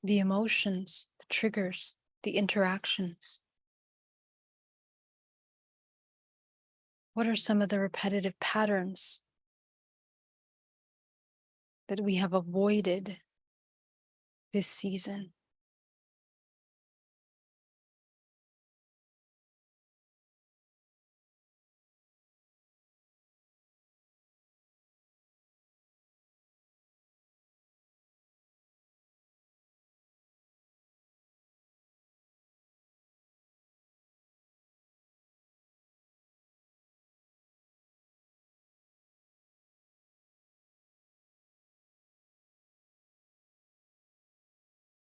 the emotions, the triggers, the interactions. What are some of the repetitive patterns that we have avoided this season?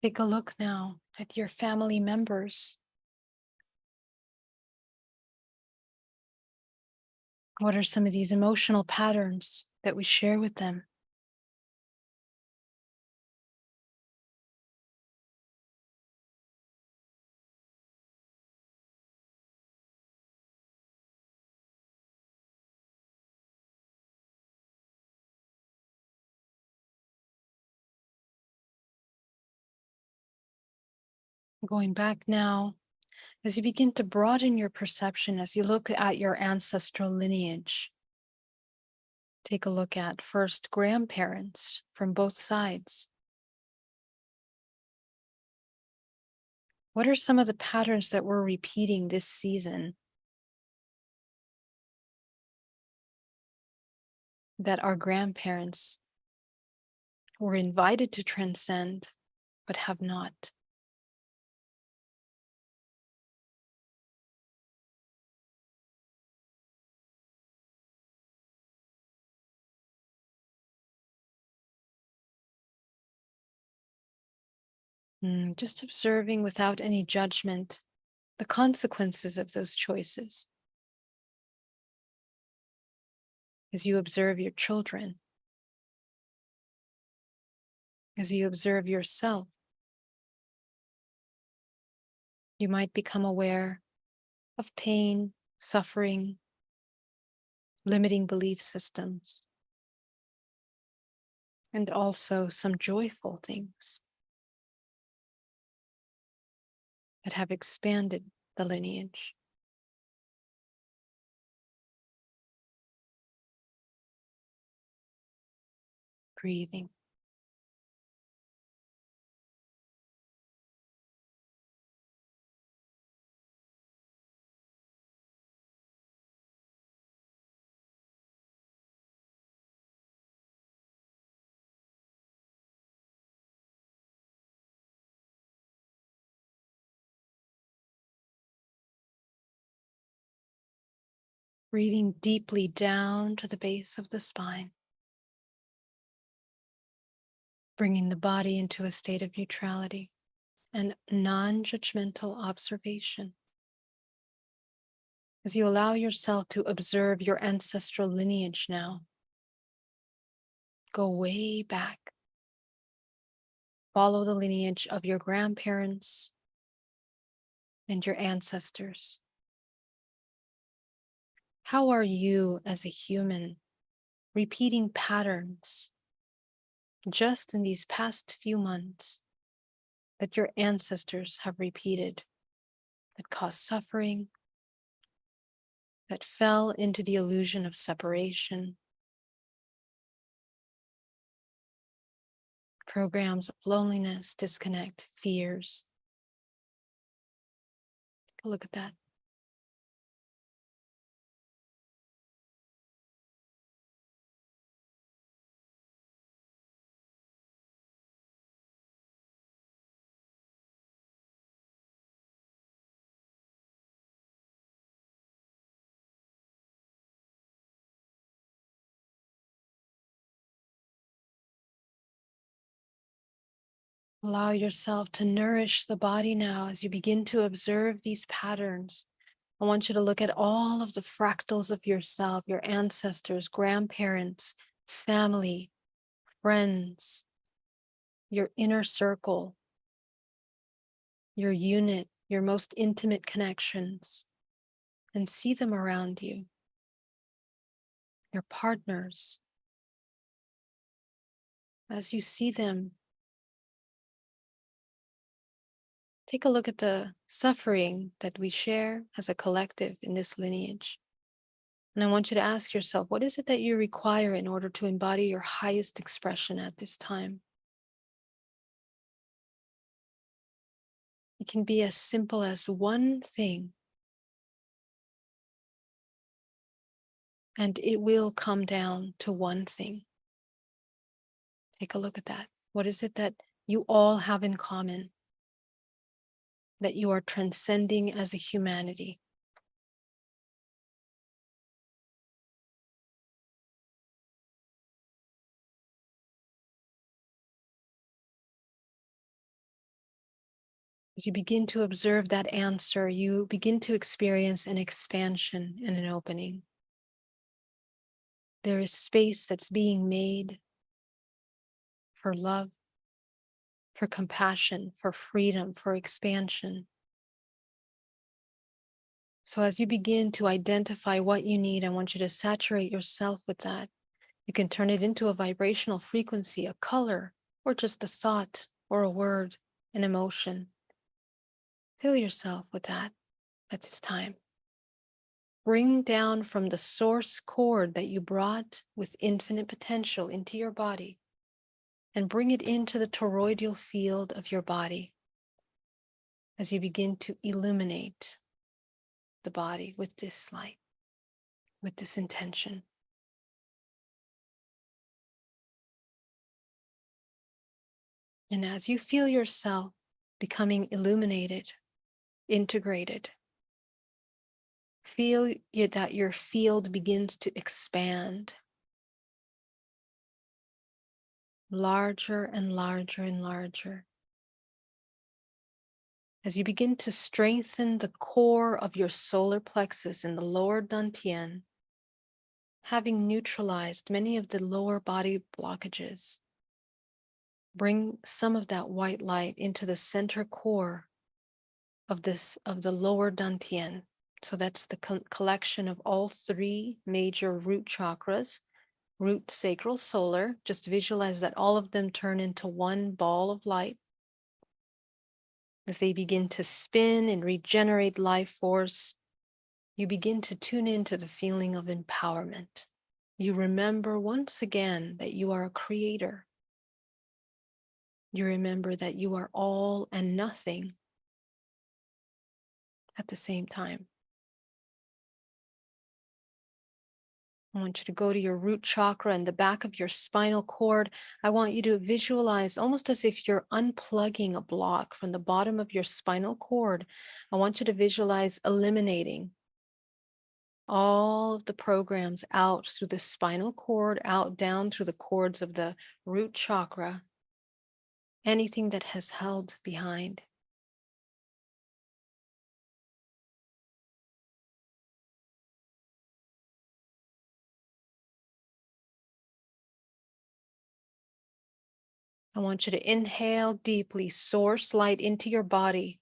Take a look now at your family members. What are some of these emotional patterns that we share with them? Going back now, as you begin to broaden your perception, as you look at your ancestral lineage, take a look at first grandparents from both sides. What are some of the patterns that we're repeating this season that our grandparents were invited to transcend but have not? Just observing without any judgment the consequences of those choices as you observe your children, as you observe yourself. You might become aware of pain, suffering, limiting belief systems, and also some joyful things that have expanded the lineage. Breathing. Breathing deeply down to the base of the spine, bringing the body into a state of neutrality and non-judgmental observation. As you allow yourself to observe your ancestral lineage now, go way back. Follow the lineage of your grandparents and your ancestors. How are you as a human repeating patterns just in these past few months that your ancestors have repeated that cause suffering, that fell into the illusion of separation, programs of loneliness, disconnect, fears? Take a look at that. Allow yourself to nourish the body now as you begin to observe these patterns. I want you to look at all of the fractals of yourself, your ancestors, grandparents, family, friends, your inner circle, your unit, your most intimate connections, and see them around you, your partners. As you see them, take a look at the suffering that we share as a collective in this lineage. And I want you to ask yourself, what is it that you require in order to embody your highest expression at this time? It can be as simple as one thing, and it will come down to one thing. Take a look at that. What is it that you all have in common? That you are transcending as a humanity. As you begin to observe that answer, you begin to experience an expansion and an opening. There is space that's being made for love, for compassion, for freedom, for expansion. So as you begin to identify what you need, I want you to saturate yourself with that. You can turn it into a vibrational frequency, a color, or just a thought or a word, an emotion. Fill yourself with that at this time. Bring down from the source cord that you brought with infinite potential into your body and bring it into the toroidal field of your body as you begin to illuminate the body with this light, with this intention. And as you feel yourself becoming illuminated, integrated, feel that your field begins to expand larger and larger and larger. As you begin to strengthen the core of your solar plexus in the lower dantian, having neutralized many of the lower body blockages, bring some of that white light into the center core of the lower dantian. So that's the collection of all three major root chakras, root, sacral, solar. Just visualize that all of them turn into one ball of light. As they begin to spin and regenerate life force, you begin to tune into the feeling of empowerment. You remember once again that you are a creator. You remember that you are all and nothing at the same time. I want you to go to your root chakra and the back of your spinal cord. I want you to visualize almost as if you're unplugging a block from the bottom of your spinal cord. I want you to visualize eliminating all of the programs out through the spinal cord, out down through the cords of the root chakra, anything that has held behind. I want you to inhale deeply, source light into your body.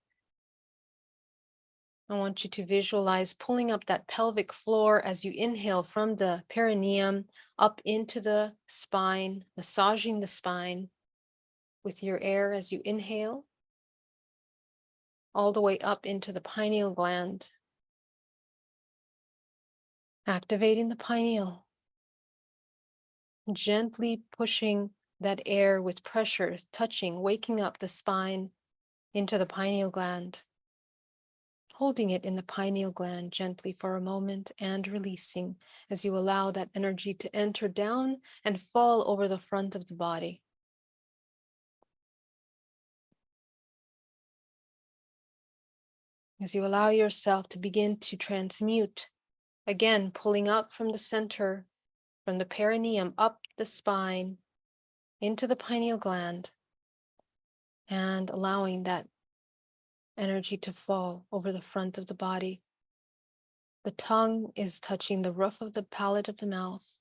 I want you to visualize pulling up that pelvic floor as you inhale from the perineum up into the spine, massaging the spine with your air as you inhale, all the way up into the pineal gland, activating the pineal, gently pushing that air with pressure, touching, waking up the spine into the pineal gland, holding it in the pineal gland gently for a moment and releasing as you allow that energy to enter down and fall over the front of the body. As you allow yourself to begin to transmute, again, pulling up from the center, from the perineum, up the spine, into the pineal gland, and allowing that energy to fall over the front of the body. The tongue is touching the roof of the palate of the mouth.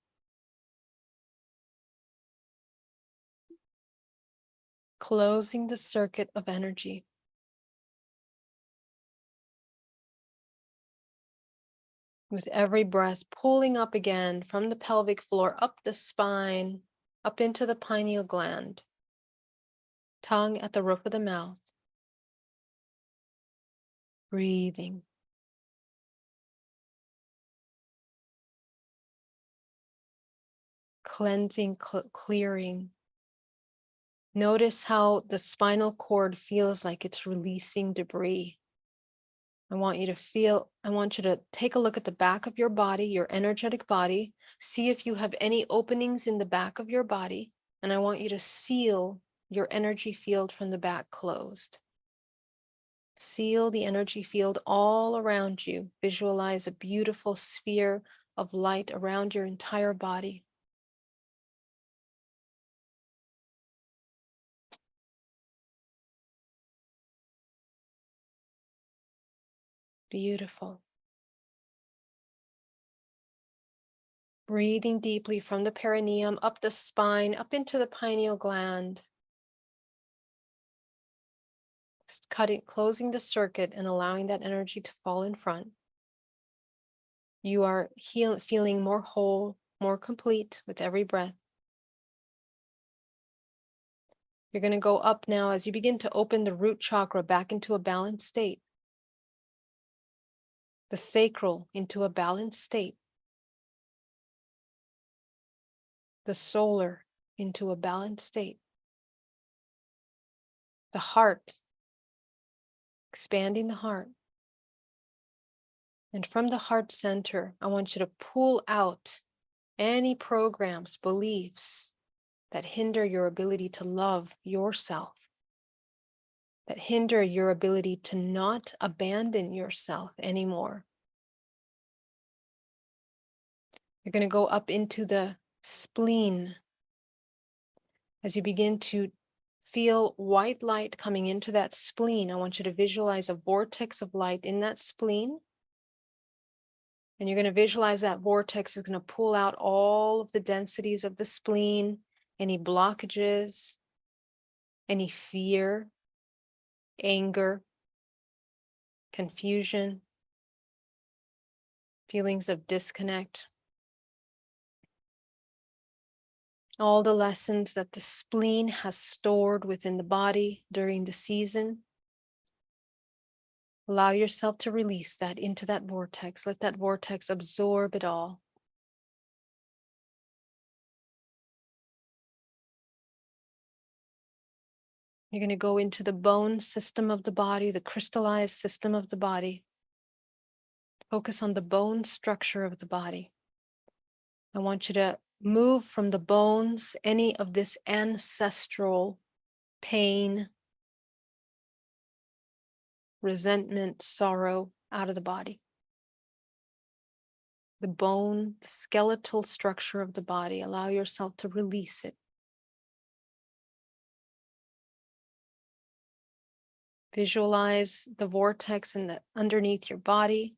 Closing the circuit of energy. With every breath, pulling up again from the pelvic floor, up the spine, up into the pineal gland. Tongue at the roof of the mouth. Breathing. Cleansing, clearing. Notice how the spinal cord feels like it's releasing debris. I want you to take a look at the back of your body, your energetic body. See if you have any openings in the back of your body. And I want you to seal your energy field from the back closed. Seal the energy field all around you. Visualize a beautiful sphere of light around your entire body. Beautiful. Breathing deeply from the perineum, up the spine, up into the pineal gland. Just closing the circuit and allowing that energy to fall in front. You are feeling more whole, more complete with every breath. You're going to go up now as you begin to open the root chakra back into a balanced state. The sacral into a balanced state. The solar into a balanced state. The heart, expanding the heart. And from the heart center, I want you to pull out any programs, beliefs that hinder your ability to love yourself, that hinder your ability to not abandon yourself anymore. You're going to go up into the spleen as you begin to feel white light coming into that spleen. I want you to visualize a vortex of light in that spleen. And you're going to visualize that vortex is going to pull out all of the densities of the spleen, any blockages, any fear, anger, confusion, feelings of disconnect. All the lessons that the spleen has stored within the body during the season. Allow yourself to release that into that vortex. Let that vortex absorb it all. You're going to go into the bone system of the body, the crystallized system of the body. Focus on the bone structure of the body. I want you to move from the bones any of this ancestral pain, resentment, sorrow out of the body. The bone, the skeletal structure of the body, allow yourself to release it. Visualize the vortex underneath your body,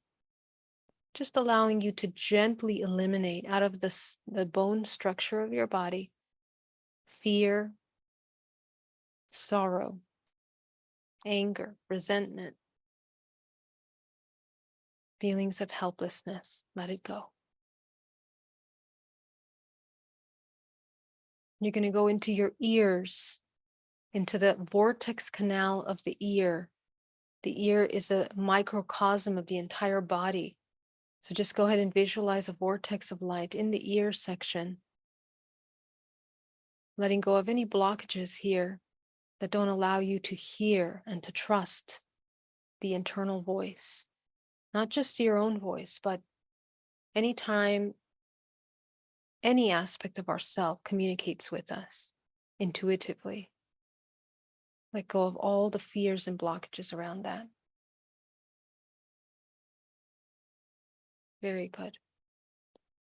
just allowing you to gently eliminate out of the bone structure of your body fear, sorrow, anger, resentment, feelings of helplessness. Let it go. You're going to go into your ears, into the vortex canal of the ear. The ear is a microcosm of the entire body. So just go ahead and visualize a vortex of light in the ear section, letting go of any blockages here that don't allow you to hear and to trust the internal voice. Not just your own voice, but anytime any aspect of ourself communicates with us intuitively. Let go of all the fears and blockages around that. Very good.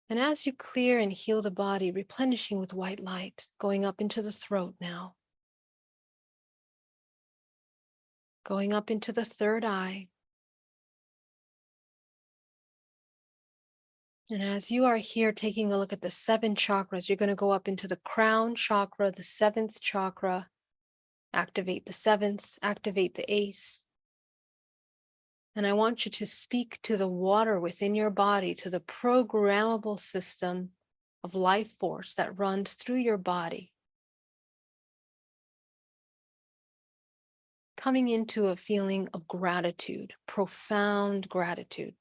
And as you clear and heal the body, replenishing with white light, going up into the throat now. Going up into the third eye. And as you are here taking a look at the 7 chakras, you're going to go up into the crown chakra, the 7th chakra, activate the 7th, activate the 8th. And I want you to speak to the water within your body, to the programmable system of life force that runs through your body. Coming into a feeling of gratitude, profound gratitude.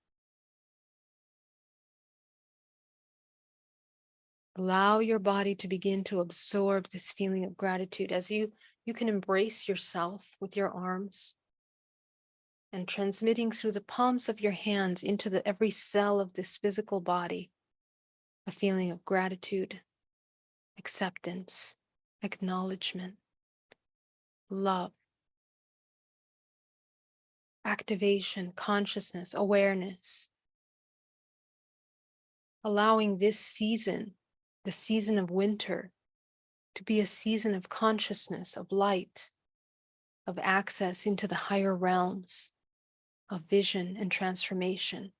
Allow your body to begin to absorb this feeling of gratitude as you can embrace yourself with your arms and transmitting through the palms of your hands into every cell of this physical body, a feeling of gratitude, acceptance, acknowledgement, love, activation, consciousness, awareness. Allowing this season, the season of winter, to be a season of consciousness, of light, of access into the higher realms. of vision and transformation.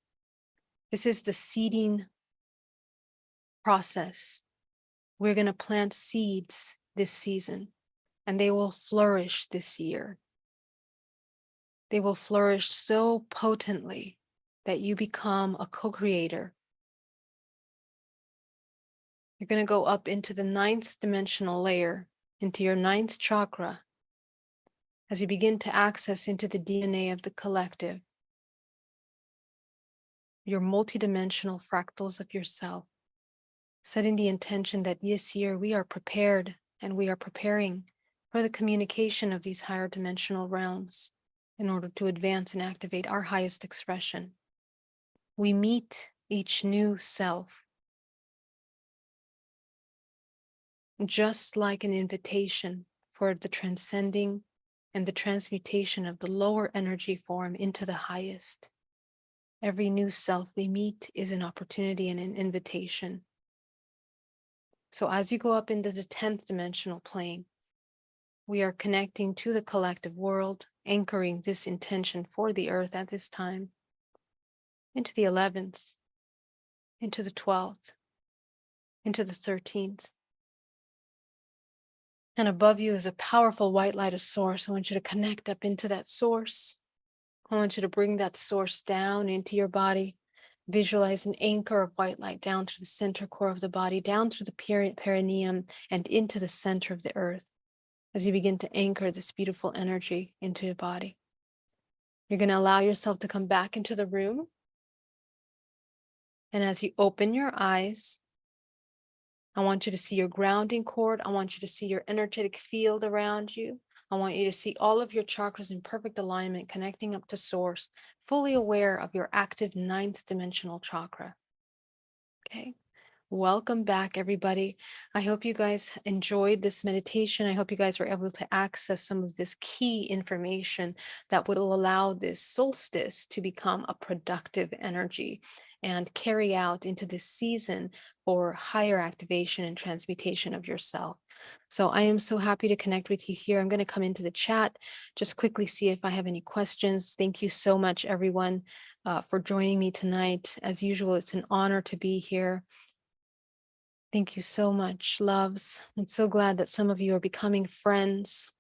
This is the seeding process. We're going to plant seeds this season, and they will flourish this year. They will flourish so potently that you become a co-creator. You're going to go up into the 9th dimensional layer, into your 9th chakra, as you begin to access into the DNA of the collective, your multidimensional fractals of yourself, setting the intention that this year we are prepared and we are preparing for the communication of these higher dimensional realms in order to advance and activate our highest expression. We meet each new self just like an invitation for the transcending and the transmutation of the lower energy form into the highest. Every new self we meet is an opportunity and an invitation. So as you go up into the 10th dimensional plane, we are connecting to the collective world, anchoring this intention for the earth at this time, into the 11th, into the 12th, into the 13th. And above you is a powerful white light of source. I want you to connect up into that source. I want you to bring that source down into your body. Visualize an anchor of white light down through the center core of the body, down through the perineum, and into the center of the earth as you begin to anchor this beautiful energy into your body. You're going to allow yourself to come back into the room. And as you open your eyes, I want you to see your grounding cord. I want you to see your energetic field around you. I want you to see all of your chakras in perfect alignment, connecting up to source, fully aware of your active 9th dimensional chakra. Okay. Welcome back, everybody. I hope you guys enjoyed this meditation. I hope you guys were able to access some of this key information that will allow this solstice to become a productive energy and carry out into this season for higher activation and transmutation of yourself. So I am so happy to connect with you here. I'm going to come into the chat, just quickly see if I have any questions. Thank you so much, everyone, for joining me tonight. As usual, it's an honor to be here. Thank you so much, loves. I'm so glad that some of you are becoming friends.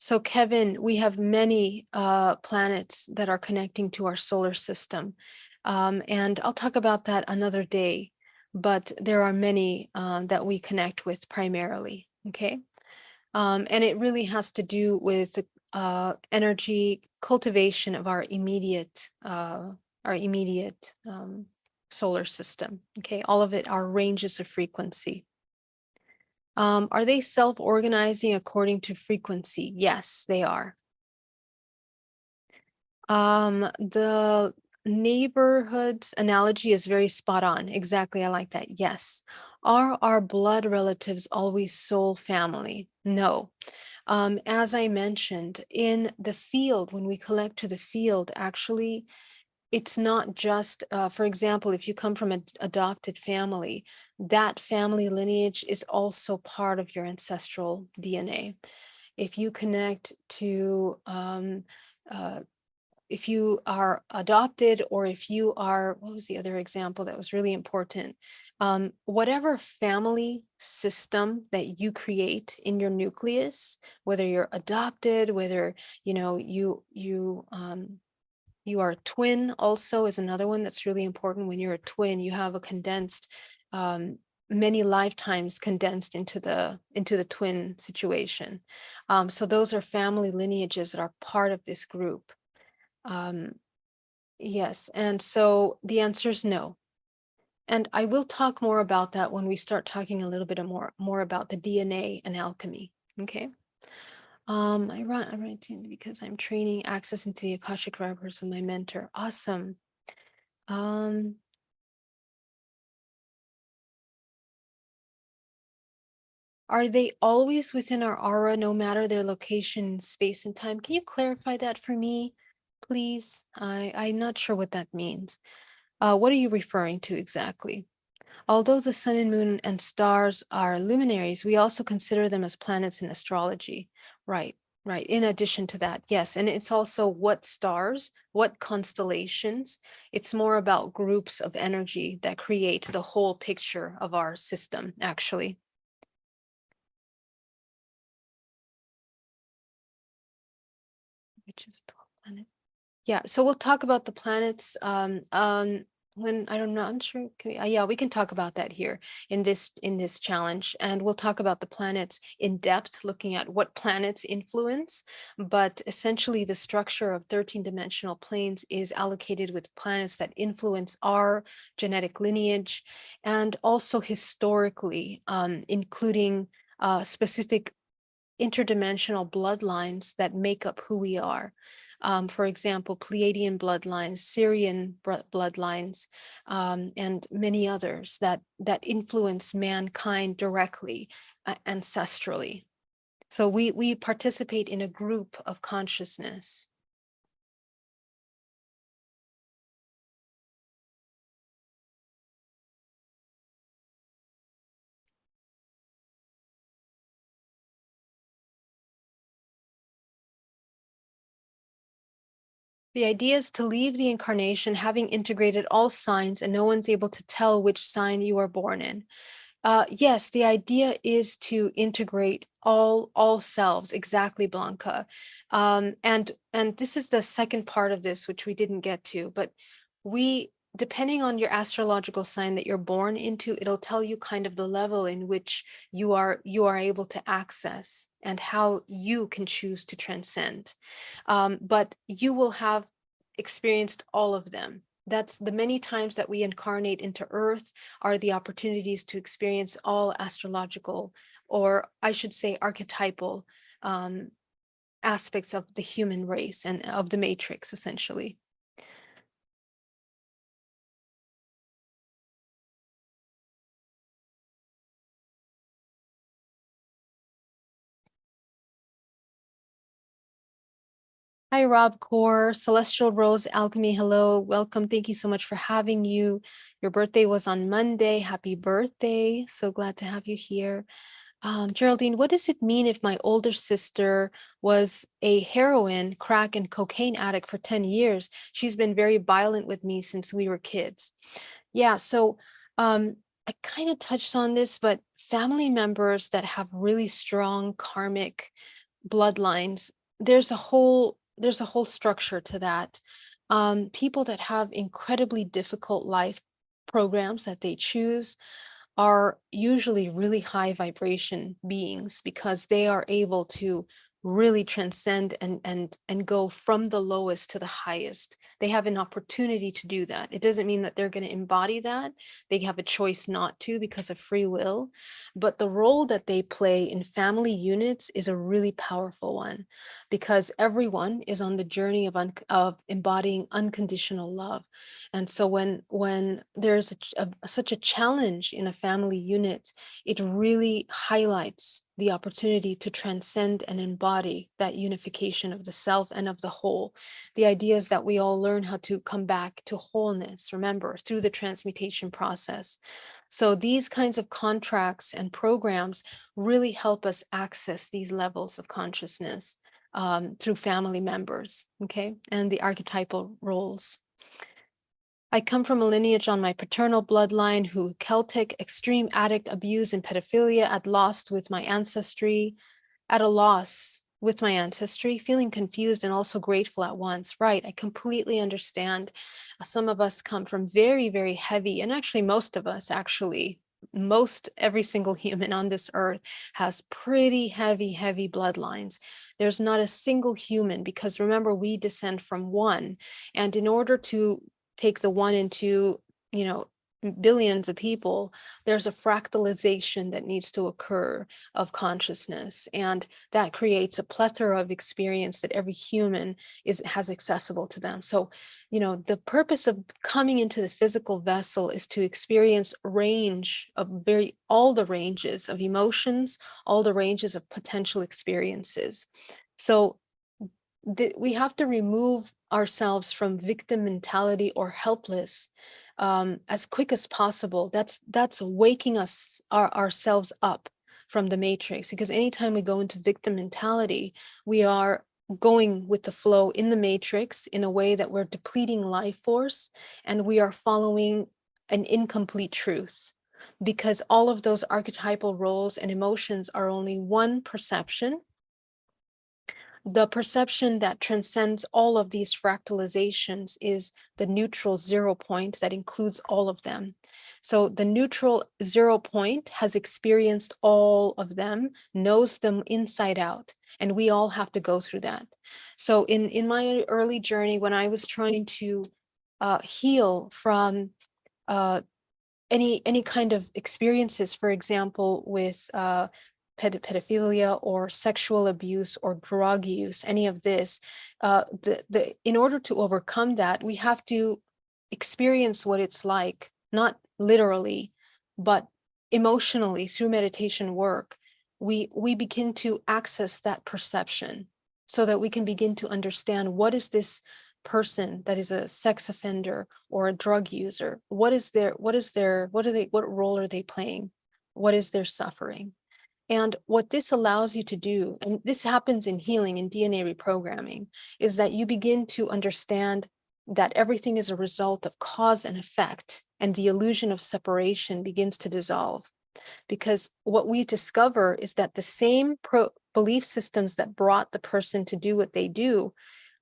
So Kevin, we have many planets that are connecting to our solar system. And I'll talk about that another day, but there are many that we connect with primarily, okay? And it really has to do with the energy cultivation of our immediate solar system, okay? All of it are ranges of frequency. Are they self-organizing according to frequency? Yes, they are. The neighborhoods analogy is very spot on. Exactly, I like that. Yes. Are our blood relatives always soul family? No. As I mentioned, in the field, when we collect to the field, actually, it's not just, for example, if you come from an adopted family, that family lineage is also part of your ancestral DNA. If you connect to, if you are adopted, or if you are, what was the other example that was really important? Whatever family system that you create in your nucleus, whether you're adopted, whether, you know, you are a twin also is another one that's really important. When you're a twin, you have a condensed, many lifetimes condensed into the twin situation. So those are family lineages that are part of this group. Yes, and so the answer is no. And I will talk more about that when we start talking a little bit more about the DNA and alchemy. Okay. I run because I'm training access into the Akashic records with my mentor. Awesome. Are they always within our aura, no matter their location, space, and time? Can you clarify that for me, please? I'm not sure what that means. What are you referring to exactly? Although the sun and moon and stars are luminaries, we also consider them as planets in astrology. Right, right. In addition to that, yes. And it's also what stars, what constellations. It's more about groups of energy that create the whole picture of our system, actually. Which is 12 planets. Yeah, so we'll talk about the planets when I don't know, I'm sure yeah, we can talk about that here in this challenge, and we'll talk about the planets in depth, looking at what planets influence, but essentially the structure of 13-dimensional planes is allocated with planets that influence our genetic lineage and also historically, including specific interdimensional bloodlines that make up who we are. For example, Pleiadian bloodlines, Syrian bloodlines, and many others that influence mankind directly, ancestrally. So we participate in a group of consciousness. The idea is to leave the incarnation having integrated all signs, and no one's able to tell which sign you are born in. Yes, the idea is to integrate all selves, exactly, Blanca. And this is the second part of this, which we didn't get to, but we, depending on your astrological sign that you're born into, it'll tell you kind of the level in which you are able to access and how you can choose to transcend. But you will have experienced all of them. That's the many times that we incarnate into Earth are the opportunities to experience all astrological, or I should say archetypal, aspects of the human race and of the matrix, essentially. Hi, Rob Core, Celestial Rose Alchemy. Hello, welcome. Thank you so much for having you. Your birthday was on Monday. Happy birthday. So glad to have you here. Geraldine, what does it mean if my older sister was a heroin, crack, and cocaine addict for 10 years? She's been very violent with me since we were kids. Yeah, so I kind of touched on this, but family members that have really strong karmic bloodlines, there's a whole structure to that. People that have incredibly difficult life programs that they choose are usually really high vibration beings because they are able to really transcend and go from the lowest to the highest. They have an opportunity to do that. It doesn't mean that they're going to embody that. They have a choice not to because of free will. But the role that they play in family units is a really powerful one because everyone is on the journey of embodying unconditional love. And so when there's such a challenge in a family unit, it really highlights the opportunity to transcend and embody that unification of the self and of the whole. The idea is that we all learn how to come back to wholeness, remember, through the transmutation process. So these kinds of contracts and programs really help us access these levels of consciousness through family members, okay, and the archetypal roles. I come from a lineage on my paternal bloodline who Celtic, extreme addict, abuse, and pedophilia at loss with my ancestry, at a loss with my ancestry, feeling confused and also grateful at once. Right, I completely understand. Some of us come from very, very heavy, and actually most of us, every single human on this earth has pretty heavy, heavy bloodlines. There's not a single human, because remember, we descend from one. And in order to take the one into, billions of people, there's a fractalization that needs to occur of consciousness. And that creates a plethora of experience that every human has accessible to them. So, the purpose of coming into the physical vessel is to experience all the ranges of emotions, all the ranges of potential experiences. So we have to remove ourselves from victim mentality or helpless as quick as possible. That's waking us ourselves up from the matrix, because anytime we go into victim mentality, we are going with the flow in the matrix in a way that we're depleting life force, and we are following an incomplete truth, because all of those archetypal roles and emotions are only one perception, the perception that transcends all of these fractalizations is the neutral 0 point that includes all of them. So the neutral 0 point has experienced all of them, knows them inside out, and we all have to go through that. So in my early journey, when I was trying to heal from any kind of experiences, for example, with pedophilia or sexual abuse or drug use, any of this, in order to overcome that, we have to experience what it's like, not literally, but emotionally through meditation work. We begin to access that perception so that we can begin to understand, what is this person that is a sex offender or a drug user? What role are they playing? What is their suffering? And what this allows you to do, and this happens in healing and DNA reprogramming, is that you begin to understand that everything is a result of cause and effect, and the illusion of separation begins to dissolve. Because what we discover is that the same belief systems that brought the person to do what they do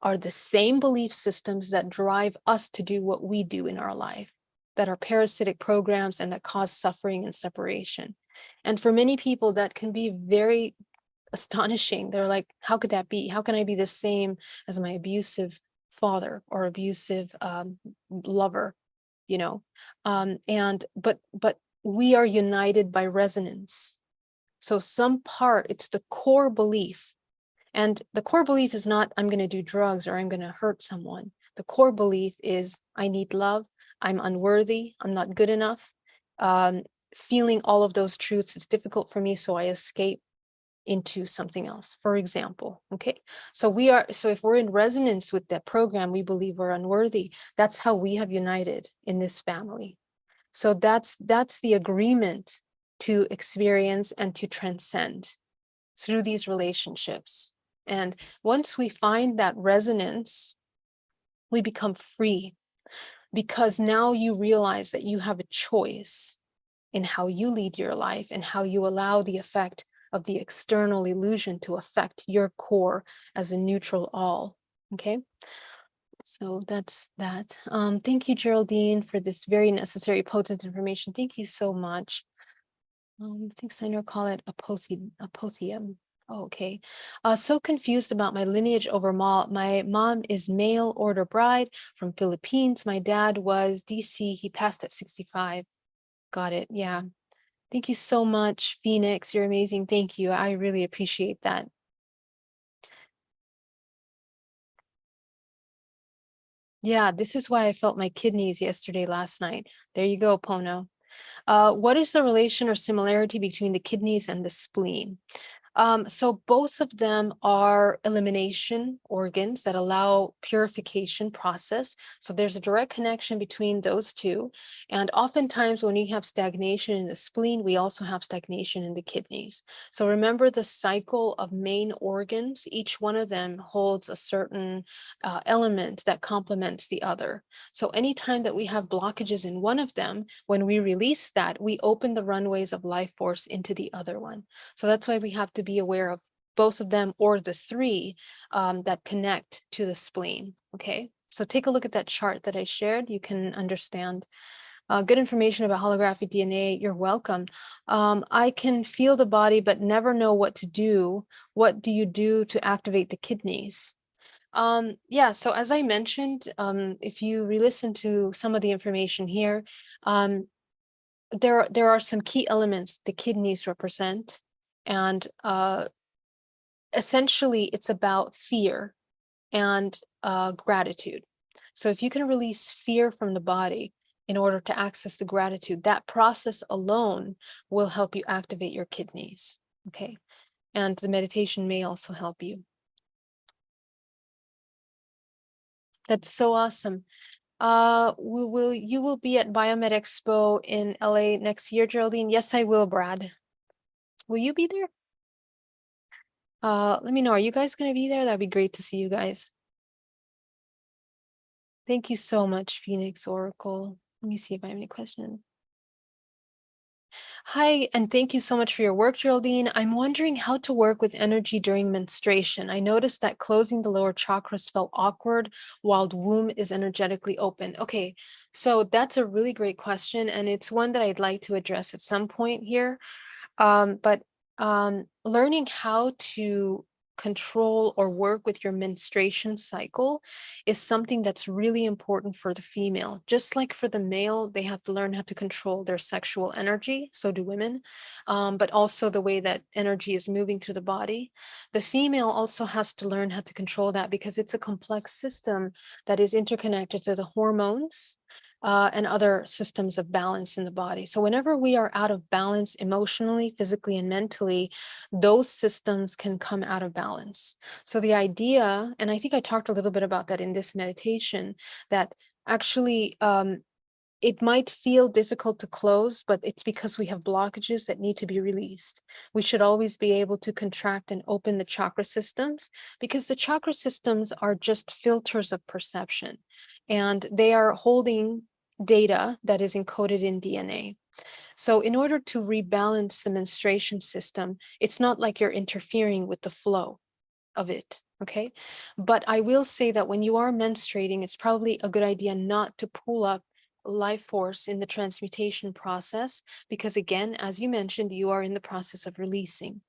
are the same belief systems that drive us to do what we do in our life, that are parasitic programs and that cause suffering and separation. And for many people, that can be very astonishing. They're like, how could that be? How can I be the same as my abusive father or abusive lover? You know, but we are united by resonance. So some part, it's the core belief. And the core belief is not, I'm going to do drugs or I'm going to hurt someone. The core belief is, I need love. I'm unworthy. I'm not good enough. Feeling all of those truths is difficult for me, so I escape into something else, for example. Okay, so if we're in resonance with that program, we believe we're unworthy. That's how we have united in this family. So that's the agreement to experience and to transcend through these relationships. And once we find that resonance, we become free, because now you realize that you have a choice in how you lead your life and how you allow the effect of the external illusion to affect your core as a neutral all. Okay, so that's that. Thank you, Geraldine, for this very necessary, potent information. Thank you so much. I think Sandra call it apotheum. Oh, okay. So confused about my lineage over my mom is mail order bride from Philippines. My dad was DC. He passed at 65. Got it. Yeah. Thank you so much, Phoenix. You're amazing. Thank you. I really appreciate that. Yeah, this is why I felt my kidneys last night. There you go, Pono. What is the relation or similarity between the kidneys and the spleen? So both of them are elimination organs that allow purification process. So there's a direct connection between those two. And oftentimes when you have stagnation in the spleen, we also have stagnation in the kidneys. So remember the cycle of main organs. Each one of them holds a certain element that complements the other. So anytime that we have blockages in one of them, when we release that, we open the runways of life force into the other one. So that's why we have to be aware of both of them, or the three that connect to the spleen. Okay, so take a look at that chart that I shared. You can understand good information about holographic DNA. You're welcome. I can feel the body, but never know what to do. What do you do to activate the kidneys? Yeah, so as I mentioned, if you re-listen to some of the information here, there are some key elements the kidneys represent. And essentially, it's about fear and gratitude. So if you can release fear from the body in order to access the gratitude, that process alone will help you activate your kidneys. Okay, and the meditation may also help you. That's so awesome. You will be at Biomed Expo in LA next year, Geraldine? Yes, I will, Brad. Will you be there? Let me know. Are you guys going to be there? That'd be great to see you guys. Thank you so much, Phoenix Oracle. Let me see if I have any questions. Hi, and thank you so much for your work, Geraldine. I'm wondering how to work with energy during menstruation. I noticed that closing the lower chakras felt awkward while the womb is energetically open. Okay, so that's a really great question, and it's one that I'd like to address at some point here. But learning how to control or work with your menstruation cycle is something that's really important for the female. Just like for the male, they have to learn how to control their sexual energy. So do women, but also the way that energy is moving through the body. The female also has to learn how to control that because it's a complex system that is interconnected to the hormones and other systems of balance in the body. So whenever we are out of balance emotionally, physically, and mentally, those systems can come out of balance. So the idea, and I think I talked a little bit about that in this meditation, that actually it might feel difficult to close, but it's because we have blockages that need to be released. We should always be able to contract and open the chakra systems because the chakra systems are just filters of perception, and they are holding data that is encoded in DNA. So in order to rebalance the menstruation system, it's not like you're interfering with the flow of it, okay? But I will say that when you are menstruating, it's probably a good idea not to pull up life force in the transmutation process, because again, as you mentioned, you are in the process of releasing.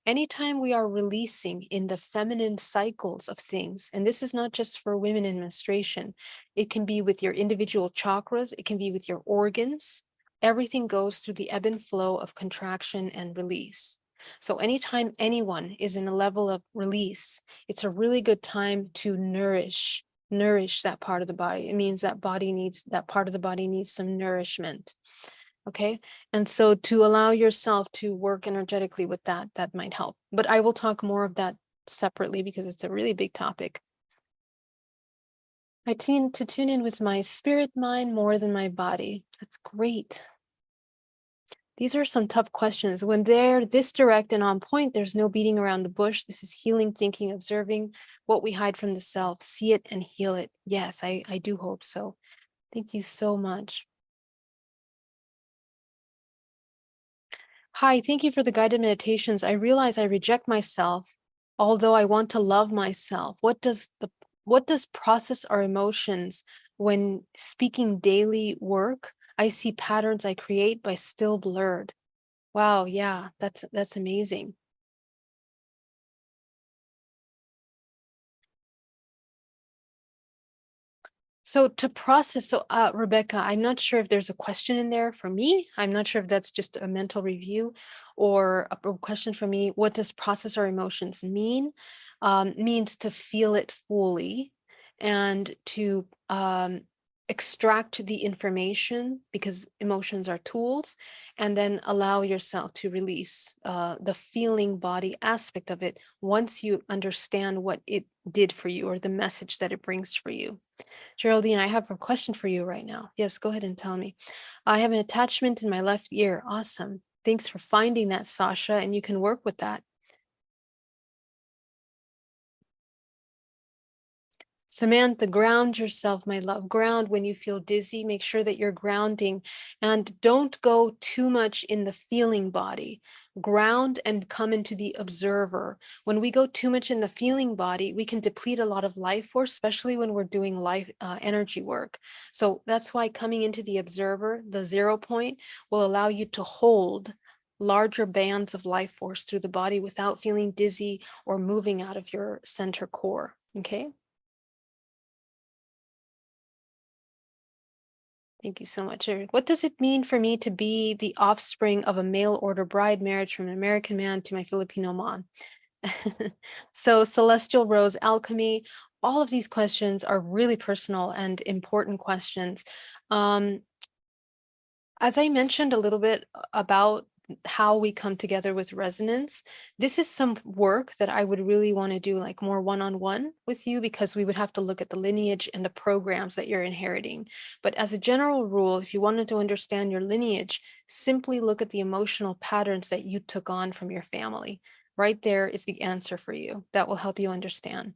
Anytime we are releasing in the feminine cycles of things, and this is not just for women in menstruation, it can be with your individual chakras, it can be with your organs, everything goes through the ebb and flow of contraction and release. So anytime anyone is in a level of release, it's a really good time to nourish that part of the body. It means that part of the body needs some nourishment. Okay. And so to allow yourself to work energetically with that, that might help. But I will talk more of that separately because it's a really big topic. I tend to tune in with my spirit mind more than my body. That's great. These are some tough questions. When they're this direct and on point, there's no beating around the bush. This is healing, thinking, observing what we hide from the self, see it and heal it. Yes, I do hope so. Thank you so much. Hi, thank you for the guided meditations. I realize I reject myself, although I want to love myself. What does process our emotions when speaking daily work? I see patterns I create but still blurred. Wow, yeah, that's amazing. So to process, Rebecca, I'm not sure if there's a question in there for me. I'm not sure if that's just a mental review or a question for me. What does process our emotions mean? Means to feel it fully and to extract the information, because emotions are tools, and then allow yourself to release the feeling body aspect of it once you understand what it did for you or the message that it brings for you. Geraldine, I have a question for you right now. Yes, go ahead and tell me. I have an attachment in my left ear. Awesome. Thanks for finding that, Sasha, and you can work with that. Samantha, ground yourself, my love. Ground when you feel dizzy. Make sure that you're grounding and don't go too much in the feeling body. Ground and come into the observer. When we go too much in the feeling body, we can deplete a lot of life force, especially when we're doing life energy work. So that's why coming into the observer, the 0 point, will allow you to hold larger bands of life force through the body without feeling dizzy or moving out of your center core. Okay. Thank you so much, Eric. What does it mean for me to be the offspring of a mail order bride marriage from an American man to my Filipino mom? So Celestial Rose Alchemy, all of these questions are really personal and important questions. As I mentioned a little bit about how we come together with resonance. This is some work that I would really want to do like more one-on-one with you, because we would have to look at the lineage and the programs that you're inheriting. But as a general rule, if you wanted to understand your lineage, simply look at the emotional patterns that you took on from your family. Right there is the answer for you. That will help you understand.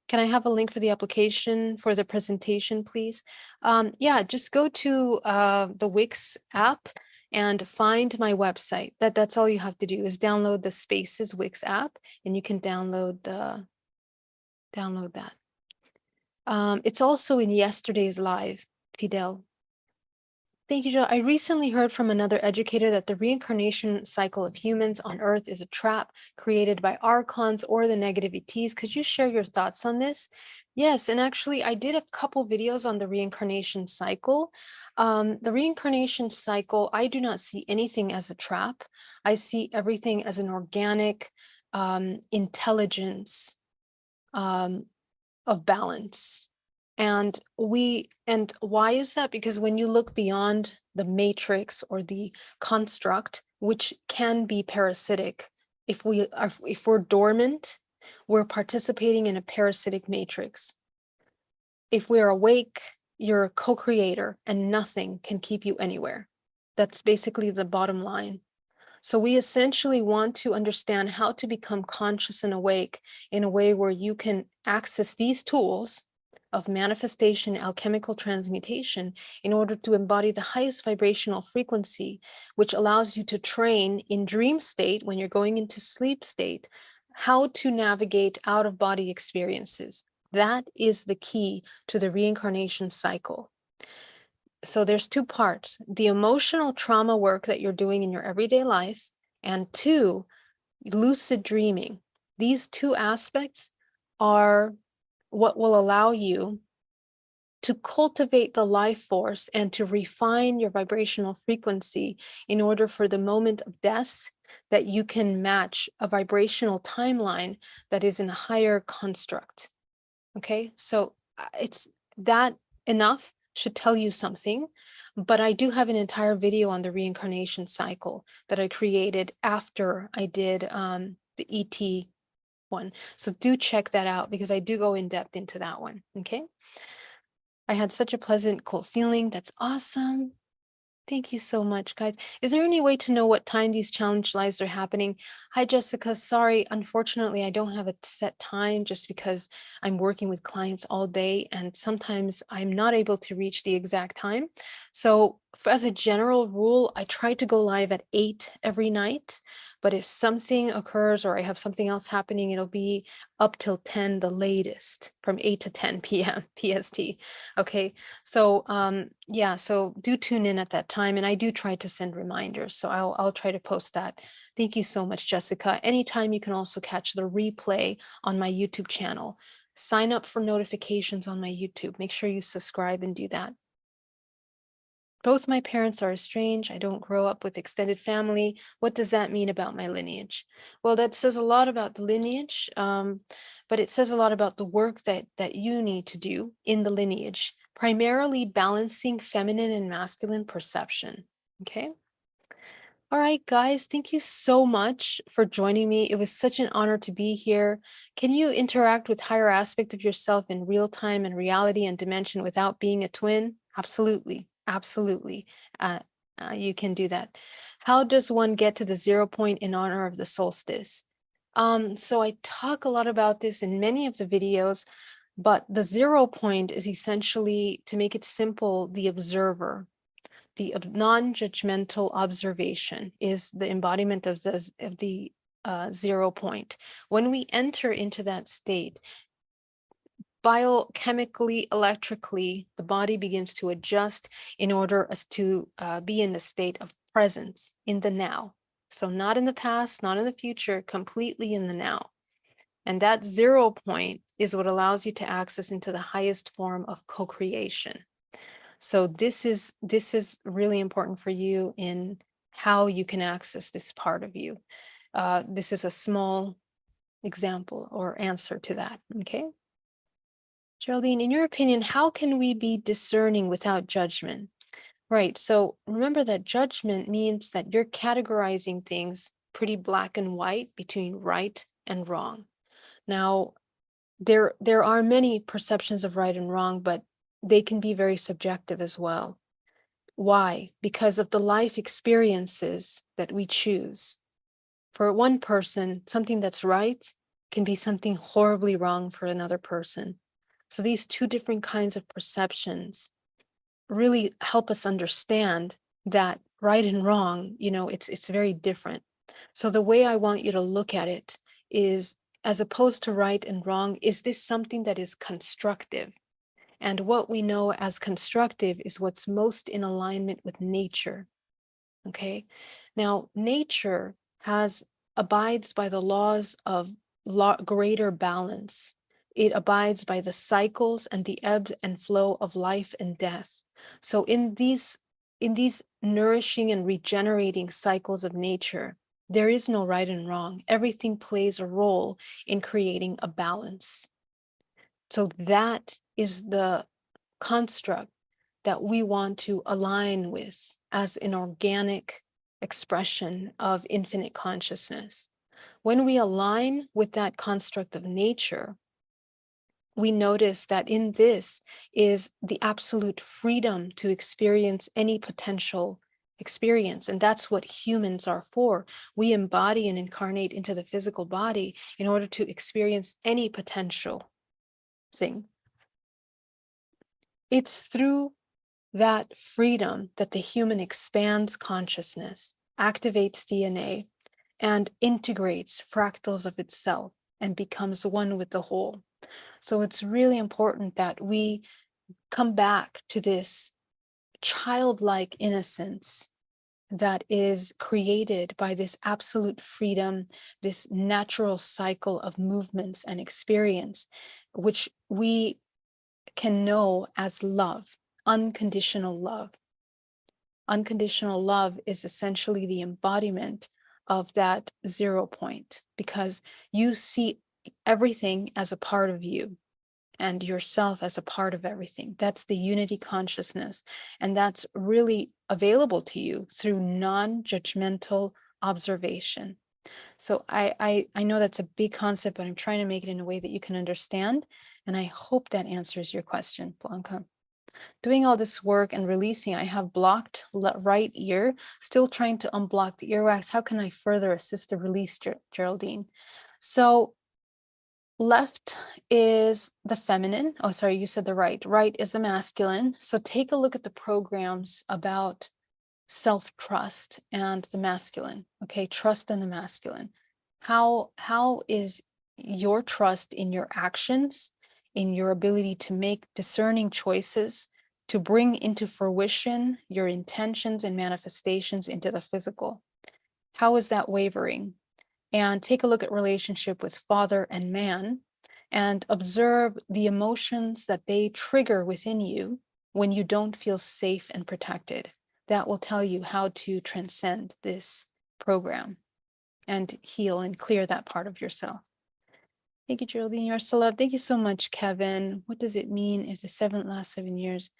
Can I have a link for the application for the presentation, please? Yeah, just go to the Wix app and find my website. That's all you have to do is download the Spaces Wix app, and you can download that. It's also in yesterday's live, Fidel. Thank you, Joe. I recently heard from another educator that the reincarnation cycle of humans on Earth is a trap created by archons or the negative ETs. Could you share your thoughts on this? Yes, and actually I did a couple videos on the reincarnation cycle. The reincarnation cycle, I do not see anything as a trap. I see everything as an organic intelligence of balance. And why is that? Because when you look beyond the matrix or the construct, which can be parasitic, if we're dormant, we're participating in a parasitic matrix. If we're awake, you're a co-creator, and nothing can keep you anywhere. That's basically the bottom line. So we essentially want to understand how to become conscious and awake in a way where you can access these tools of manifestation, alchemical transmutation, in order to embody the highest vibrational frequency, which allows you to train in dream state, when you're going into sleep state, how to navigate out-of-body experiences. That is the key to the reincarnation cycle. So there's two parts: the emotional trauma work that you're doing in your everyday life, and two, lucid dreaming. These two aspects are what will allow you to cultivate the life force and to refine your vibrational frequency in order for the moment of death that you can match a vibrational timeline that is in a higher construct. Okay, so it's that enough should tell you something, but I do have an entire video on the reincarnation cycle that I created after I did the ET one. So do check that out, because I do go in depth into that one. Okay. I had such a pleasant, cold feeling. That's awesome. Thank you so much, guys. Is there any way to know what time these challenge lives are happening? Hi, Jessica. Sorry, unfortunately, I don't have a set time, just because I'm working with clients all day and sometimes I'm not able to reach the exact time. So as a general rule, I try to go live at 8 every night. But if something occurs or I have something else happening, it'll be up till 10, the latest, from 8 to 10 p.m. PST. Okay, so yeah, so do tune in at that time, and I do try to send reminders, so I'll try to post that. Thank you so much, Jessica. Anytime you can also catch the replay on my YouTube channel. Sign up for notifications on my YouTube. Make sure you subscribe and do that. Both my parents are estranged. I don't grow up with extended family. What does that mean about my lineage? Well, that says a lot about the lineage, but it says a lot about the work that you need to do in the lineage, primarily balancing feminine and masculine perception. Okay. All right, guys, thank you so much for joining me. It was such an honor to be here. Can you interact with higher aspect of yourself in real time and reality and dimension without being a twin? Absolutely, absolutely. You can do that. How does one get to the 0 point in honor of the solstice? So I talk a lot about this in many of the videos, but the 0 point is essentially, to make it simple, the observer. The non-judgmental observation is the embodiment of the 0 point. When we enter into that state, biochemically, electrically, the body begins to adjust in order as to be in the state of presence in the now. So not in the past, not in the future, completely in the now. And that 0 point is what allows you to access into the highest form of co-creation. So this is really important for you in how you can access this part of you. This is a small example or answer to that. Okay. Geraldine, in your opinion, how can we be discerning without judgment? Right. So remember that judgment means that you're categorizing things pretty black and white between right and wrong. Now, there are many perceptions of right and wrong, but they can be very subjective as well. Why? Because of the life experiences that we choose. For one person, something that's right can be something horribly wrong for another person. So these two different kinds of perceptions really help us understand that right and wrong, it's very different. So the way I want you to look at it is, as opposed to right and wrong, is this something that is constructive? And what we know as constructive is what's most in alignment with nature. Okay. Now, nature abides by the laws of greater balance. It abides by the cycles and the ebb and flow of life and death. So in these nourishing and regenerating cycles of nature, there is no right and wrong. Everything plays a role in creating a balance. So that is the construct that we want to align with as an organic expression of infinite consciousness. When we align with that construct of nature, we notice that in this is the absolute freedom to experience any potential experience. And that's what humans are for. We embody and incarnate into the physical body in order to experience any potential thing. It's through that freedom that the human expands consciousness, activates DNA, and integrates fractals of itself and becomes one with the whole. So it's really important that we come back to this childlike innocence that is created by this absolute freedom, this natural cycle of movements and experience, which we can know as love, unconditional love. Unconditional love is essentially the embodiment of that 0 point, because you see everything as a part of you and yourself as a part of everything. That's the unity consciousness. And that's really available to you through non-judgmental observation. So I know that's a big concept, but I'm trying to make it in a way that you can understand. And I hope that answers your question, Blanca. Doing all this work and releasing, I have blocked right ear, still trying to unblock the earwax. How can I further assist the release, Geraldine? So left is the feminine. Oh, sorry, you said the right. Right is the masculine. So take a look at the programs about self-trust and the masculine. Okay, trust and the masculine. How is your trust in your actions, in your ability to make discerning choices, to bring into fruition your intentions and manifestations into the physical? How is that wavering? And take a look at relationship with father and man and observe the emotions that they trigger within you when you don't feel safe and protected. That will tell you how to transcend this program and heal and clear that part of yourself. Thank you, Geraldine. You're so loved. Thank you so much, Kevin. What does it mean if the last 7 years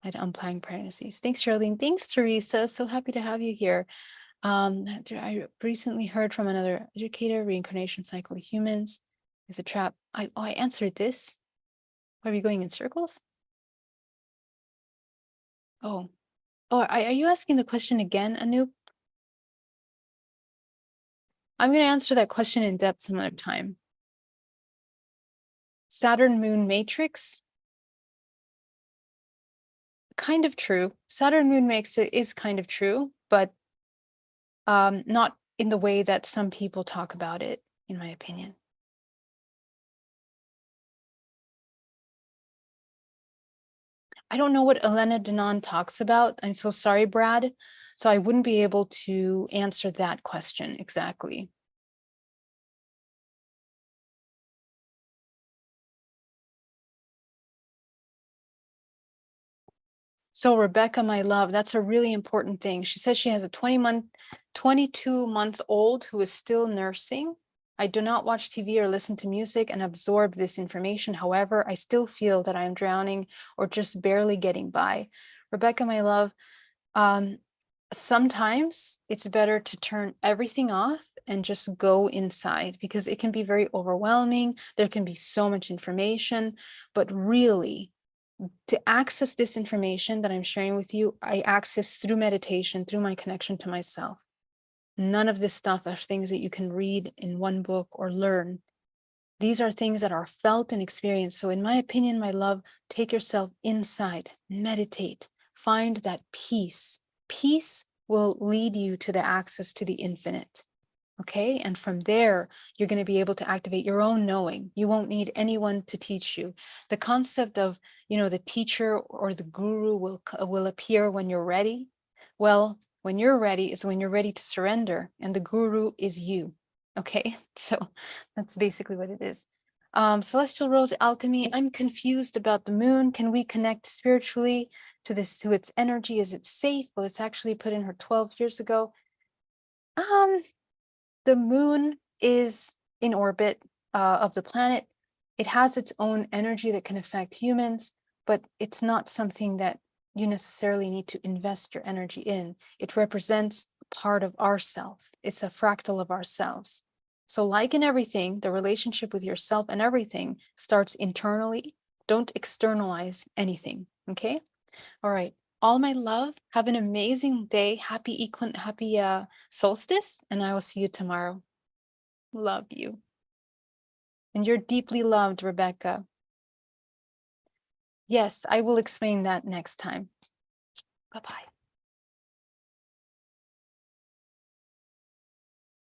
I had unplanned pregnancies? Thanks, Geraldine. Thanks, Teresa. So happy to have you here. I recently heard from another educator, reincarnation cycle of humans is a trap. I answered this. Are we going in circles? Oh, are you asking the question again, Anoop? I'm going to answer that question in depth some other time. Saturn moon matrix. Kind of true. Saturn moon makes it is kind of true, but not in the way that some people talk about it, in my opinion. I don't know what Elena Denon talks about. I'm so sorry, Brad. So I wouldn't be able to answer that question exactly. So Rebecca, my love, that's a really important thing. She says she has a 22-month-old who is still nursing. I do not watch TV or listen to music and absorb this information. However, I still feel that I am drowning or just barely getting by. Rebecca, my love, Sometimes it's better to turn everything off and just go inside, because it can be very overwhelming. There can be so much information, but really, to access this information that I'm sharing with you, I access through meditation, through my connection to myself. None of this stuff are things that you can read in one book or learn. These are things that are felt and experienced. So in my opinion, my love, take yourself inside, meditate, find that peace. Peace will lead you to the access to the infinite. Okay. And from there, you're going to be able to activate your own knowing. You won't need anyone to teach you. The concept of, the teacher or the guru will appear when you're ready. Well, when you're ready is when you're ready to surrender, and the guru is you. Okay. So that's basically what it is. Celestial Rose Alchemy, I'm confused about the moon. Can we connect spiritually to its energy? Is it safe? Well, it's actually put in her 12 years ago. The moon is in orbit of the planet. It has its own energy that can affect humans, but it's not something that you necessarily need to invest your energy in. It represents part of ourself. It's a fractal of ourselves. So like in everything, the relationship with yourself and everything starts internally. Don't externalize anything, okay? All right. All my love, have an amazing day. Happy solstice, and I will see you tomorrow. Love you. And you're deeply loved, Rebecca. Yes, I will explain that next time. Bye-bye.